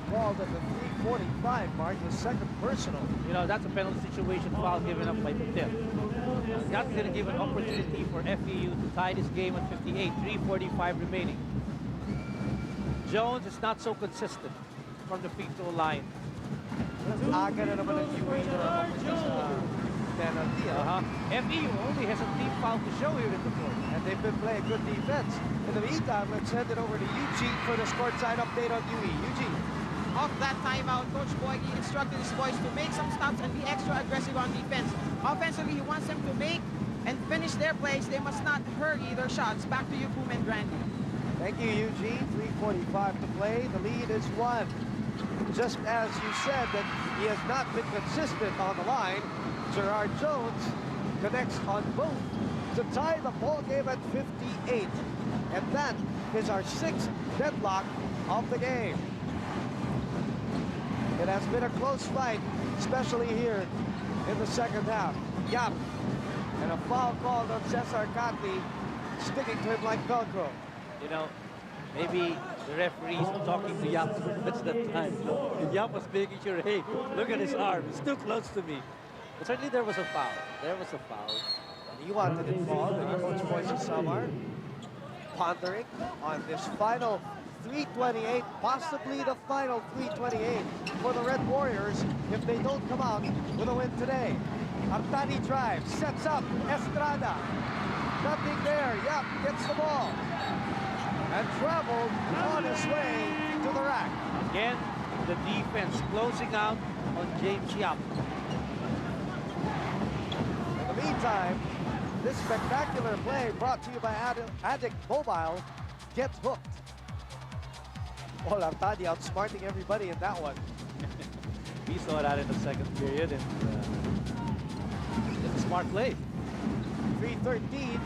[SPEAKER 1] called at the 3:45 mark, the second personal.
[SPEAKER 9] You know, that's a penalty situation foul given up by Liddell. That's going to give an opportunity for FEU to tie this game at 58, 3:45 remaining. Jones is not so consistent from the free throw line.
[SPEAKER 1] Aga na naman ang UAAP na sa penalty.
[SPEAKER 9] FEU only has a team foul to show here in the fourth.
[SPEAKER 1] And they've been playing good defense. In the meantime, let's send it over to Eugene for the courtside update on UE. Eugene.
[SPEAKER 12] Off that timeout, Coach Boyke instructed his boys to make some stops and be extra aggressive on defense. Offensively, he wants them to make and finish their plays. They must not hurry their shots. Back to you, Boom and Grandy.
[SPEAKER 1] Thank you, Eugene. 3:45 to play. The lead is 1. Just as you said that he has not been consistent on the line, Gerard Jones connects on both to tie the ball game at 58. And that is our 6th deadlock of the game. It has been a close fight, especially here in the second half. Yap, and a foul called on Cesar Catli, sticking to him like Velcro.
[SPEAKER 9] You know, maybe the referees talking to Yap at that time. And Yap was making sure, hey, look at his arm. It's too close to me. But certainly there was a foul. There was a foul.
[SPEAKER 1] And he wanted it called, and Coach Moises Samar pondering on this final 3:28, possibly the final 3:28 for the Red Warriors if they don't come out with a win today. Artadi drives, sets up, Estrada. Nothing there. Yap gets the ball and traveled on his way to the rack.
[SPEAKER 9] Again, the defense closing out on James Yap.
[SPEAKER 1] In the meantime, this spectacular play brought to you by Addict Mobile gets hooked. Paul Artadi outsmarting everybody in that one.
[SPEAKER 9] We saw that in the second period, and it's a smart play.
[SPEAKER 1] 3:13,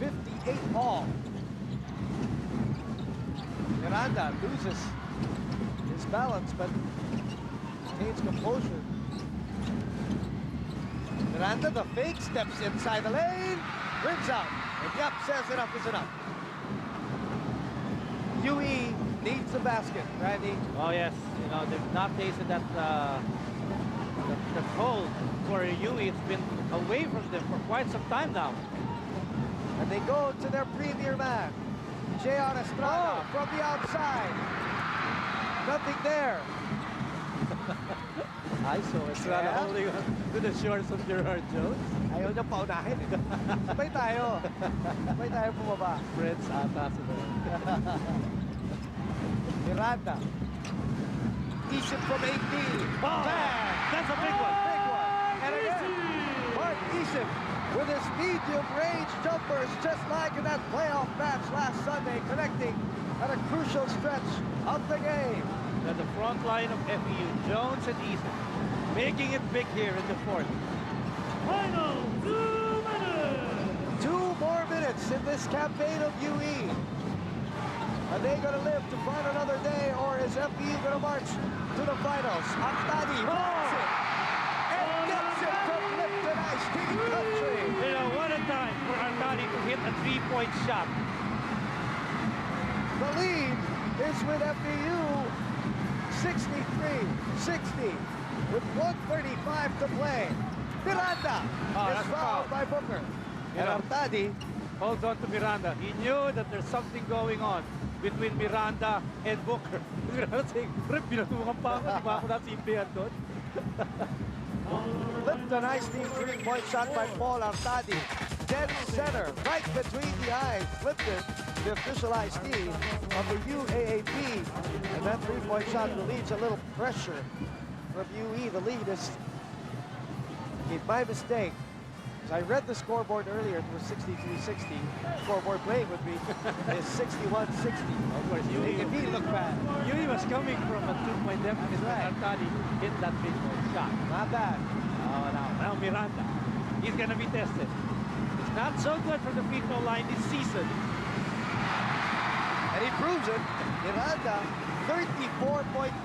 [SPEAKER 1] 58 all. Miranda loses his balance, but maintains composure. Miranda, the fake, steps inside the lane, brings out, and Yap says enough is enough. UE needs the basket, Randy.
[SPEAKER 9] Oh yes, you know, they've not tasted that the cold for UE. It's been away from them for quite some time now.
[SPEAKER 1] And they go to their premier man, J.R. Estrada, from the outside. Nothing there.
[SPEAKER 9] I saw Estrada holding on to the shorts of Gerard Jones.
[SPEAKER 1] Ayaw niya paunahin. Sabay tayo. Sabay tayo bumaba.
[SPEAKER 9] Fred's ambassador.
[SPEAKER 1] Miranda. Ishim from 18.
[SPEAKER 9] Oh, that's a big one.
[SPEAKER 1] Big one. And again, Mark Ishim with his medium-range jumpers, just like in that playoff match last Sunday, connecting at a crucial stretch of the game.
[SPEAKER 9] At the front line of FEU, Jones and Eason, making it big here in the fourth.
[SPEAKER 10] Final 2 minutes.
[SPEAKER 1] 2 more minutes in this campaign of UE. Are they going to live to find another day, or is FEU going to march to the finals? Artadi wins it and gets it from Lipton Ice Tea Country.
[SPEAKER 9] You know, what a time for Artadi to hit a 3-point shot.
[SPEAKER 1] The lead is with FEU 63-60 with 1:35 to play. Miranda is fouled by Booker. And Artadi
[SPEAKER 9] holds on to Miranda. He knew that there's something going on between Miranda and Booker. Miranda saying, "Rip, pinatukan pa ako. Di ba ako nasimpihan doon?"
[SPEAKER 1] Lipton Ice Tea 3-point shot by Paul Artadi. Dead center, right between the eyes. Lipton, the official iced tea of the UAAP. And that 3-point shot relieves a little pressure from UE. The lead is, my mistake. I read the scoreboard earlier. It was 63-60. Scoreboard playing with me is 61-60.
[SPEAKER 9] Of course,
[SPEAKER 1] Making me look bad.
[SPEAKER 9] UE was coming from a 2-point deficit.
[SPEAKER 1] Right.
[SPEAKER 9] Artadi hit that 3-point shot.
[SPEAKER 1] Not bad.
[SPEAKER 9] Oh, now Miranda. He's going to be tested. It's not so good from the free throw line this season.
[SPEAKER 1] And he proves it. Miranda, 34.2%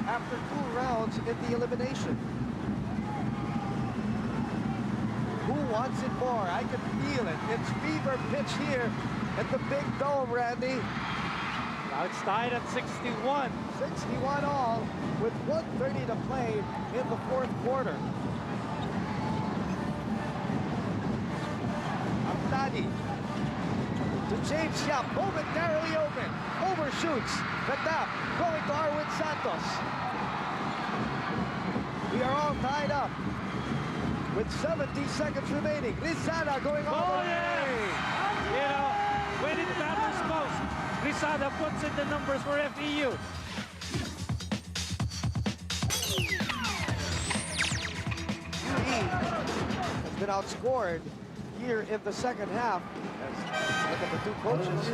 [SPEAKER 1] after 2 rounds in the elimination. Who wants it more? I can feel it. It's fever pitch here at the big dome, Randy.
[SPEAKER 9] Now it's tied at 61.
[SPEAKER 1] 61 all with 1:30 to play in the fourth quarter. Amtadi to James Yap, momentarily open, overshoots the tap, going to Arwind Santos. We are all tied up with 70 seconds remaining. Rizada going all the way.
[SPEAKER 9] You know, when it matters most, Rizada puts in the numbers for FEU.
[SPEAKER 1] UE has been outscored here in the second half. Look at the two coaches.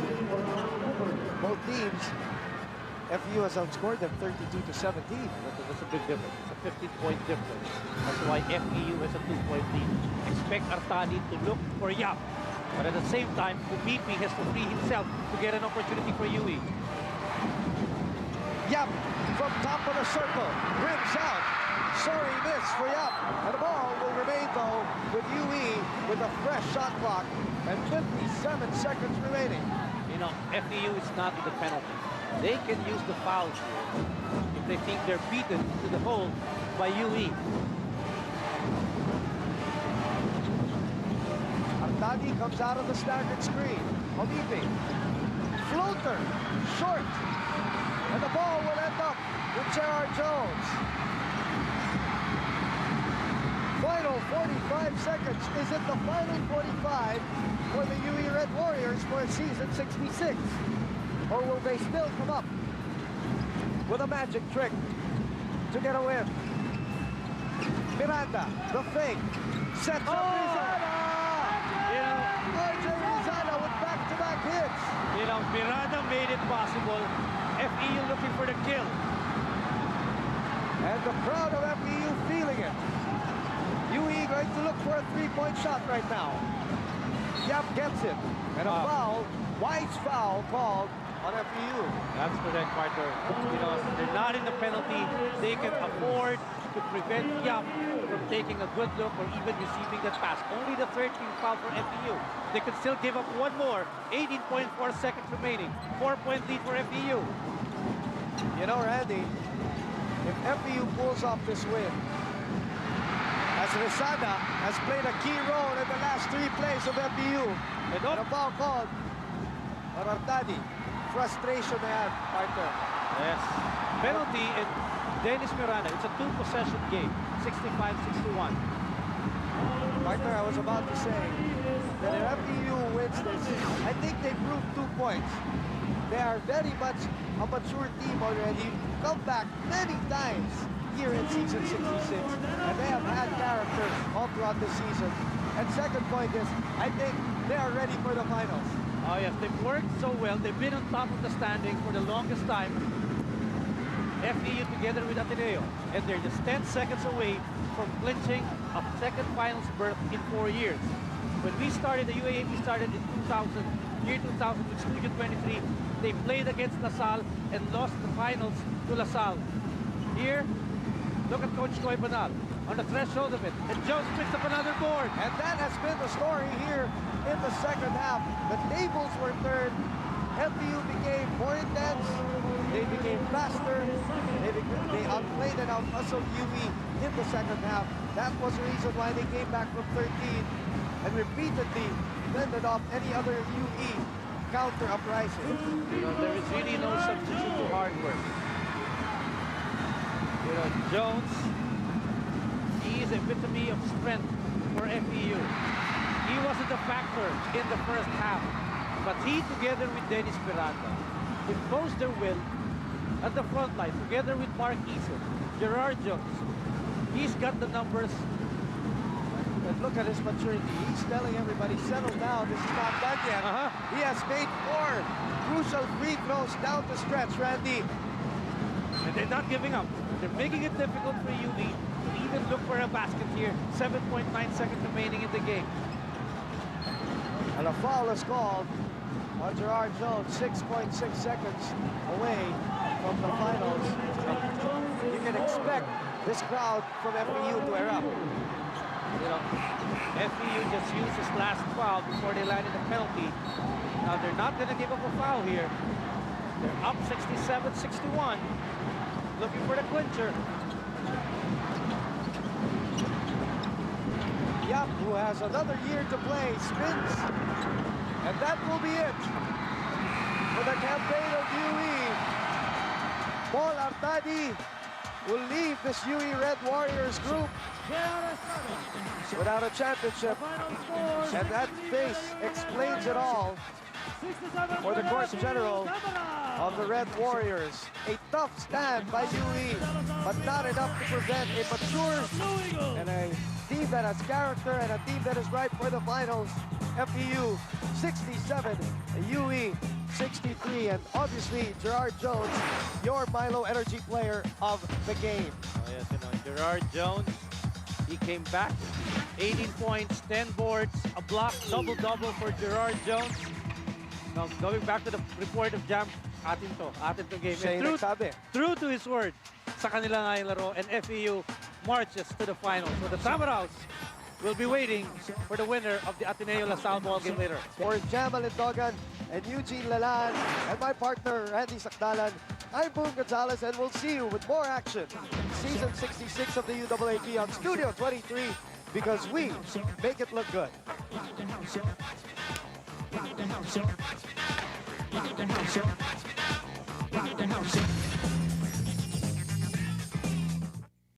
[SPEAKER 1] Both teams. FEU has outscored them 32 to 17.
[SPEAKER 9] That's a big difference. It's a 15-point difference. That's why FEU has a 2-point lead. Expect Artadi to look for Yap. But at the same time, Kumipi has to free himself to get an opportunity for UE.
[SPEAKER 1] Yap from top of the circle. Rims out. Sorry miss for Yap. And the ball will remain, though, with UE with a fresh shot clock and 57 seconds remaining.
[SPEAKER 9] You know, FEU is not in the penalty. They can use the fouls here if they think they're beaten to the hole by UE.
[SPEAKER 1] Artadi comes out of the staggered screen. Kumipi. Floater. Short. And the ball will end up with Gerard Jones. Final 45 seconds. Is it the final 45 for the UE Red Warriors for season 66? Or will they still come up with a magic trick to get a win? Miranda, the fake, sets up Rizada!
[SPEAKER 9] You know,
[SPEAKER 1] RJ Rizada with back-to-back hits.
[SPEAKER 9] You know, Miranda made it possible. FEU looking for the kill.
[SPEAKER 1] And the crowd of FEU feeling it. UE going to look for a three-point shot right now. Yap gets it. And a foul, White's foul called on FEU.
[SPEAKER 9] That's correct, Carter. You know, they're not in the penalty. They can afford to prevent Yap from taking a good look or even receiving that pass. Only the 13th foul for FEU. They can still give up one more. 18.4 seconds remaining. 4-point lead for FEU.
[SPEAKER 1] You know, Randy, if FEU pulls off this win, as Rizada has played a key role in the last 3 plays of FEU, and a foul called on Artadi. Frustration they have, Carter.
[SPEAKER 9] Yes. Penalty and Dennis Miranda. It's a 2-possession game. 65-61.
[SPEAKER 1] Carter, I was about to say that if FEU wins this, I think they proved 2 points. They are very much a mature team already. Come back many times here in season 66, and they have had characters all throughout the season. And second point is, I think they are ready for the finals.
[SPEAKER 9] Oh yes, they've worked so well. They've been on top of the standings for the longest time. FEU together with Ateneo. And they're just 10 seconds away from clinching a second finals berth in 4 years. When we started, the UAAP started in 2000, year 2000 with Studio 23. They played against LaSalle and lost the finals to LaSalle. Here, look at Coach Koy Banal on the threshold of it. And Jones picks up another board.
[SPEAKER 1] And that has been the story here in the second half. The tables were turned. FEU became more intense. They became faster. They outplayed and out-hustled UE in the second half. That was the reason why they came back from 13 and repeatedly fended off any other UE counter uprising.
[SPEAKER 9] You know, there is really no substitute to hard work. You know, Jones, he is an epitome of strength for FEU. He wasn't a factor in the first half, but he, together with Dennis Miranda, imposed their will at the front line, together with Mark Eason, Gerard Jones. He's got the numbers.
[SPEAKER 1] And look at his maturity. He's telling everybody, settle down, this is not done yet. He has made 4 crucial free throws down the stretch, Randy.
[SPEAKER 9] And they're not giving up. They're making it difficult for UE to even look for a basket here. 7.9 seconds remaining in the game.
[SPEAKER 1] And a foul is called on Gerard Jones, 6.6 seconds away from the finals. You can expect this crowd from FEU to erupt.
[SPEAKER 9] You know, FEU just used his last foul before they landed the penalty. Now they're not going to give up a foul here. They're up 67-61. Looking for the clincher.
[SPEAKER 1] Yap, who has another year to play, spins. And that will be it for the campaign of UE. Paul Artadi will leave this UE Red Warriors group without a championship. And that face explains it all for the course general of the Red Warriors. A tough stand by UE, but not enough to prevent a mature and a team that has character and a team that is right for the finals. FEU 67, UE 63, and obviously Gerard Jones, your Milo Energy player of the game.
[SPEAKER 9] Oh yes, you know, Gerard Jones, he came back, 18 points, 10 boards, a block, double-double for Gerard Jones. Now, going back to the report of Jam, atin to game. And true to his word sa kanila nga yung laro, and FEU marches to the final. So the Tamaraws will be waiting for the winner of the Ateneo LaSalle ball game later.
[SPEAKER 1] For Jamal Dogan and Eugene Lalan and my partner Randy Sakdalan, I'm Boone Gonzalez, and we'll see you with more action in Season 66 of the UAAP on Studio 23, because we make it look good. Rock the house, rock the house, rock the house.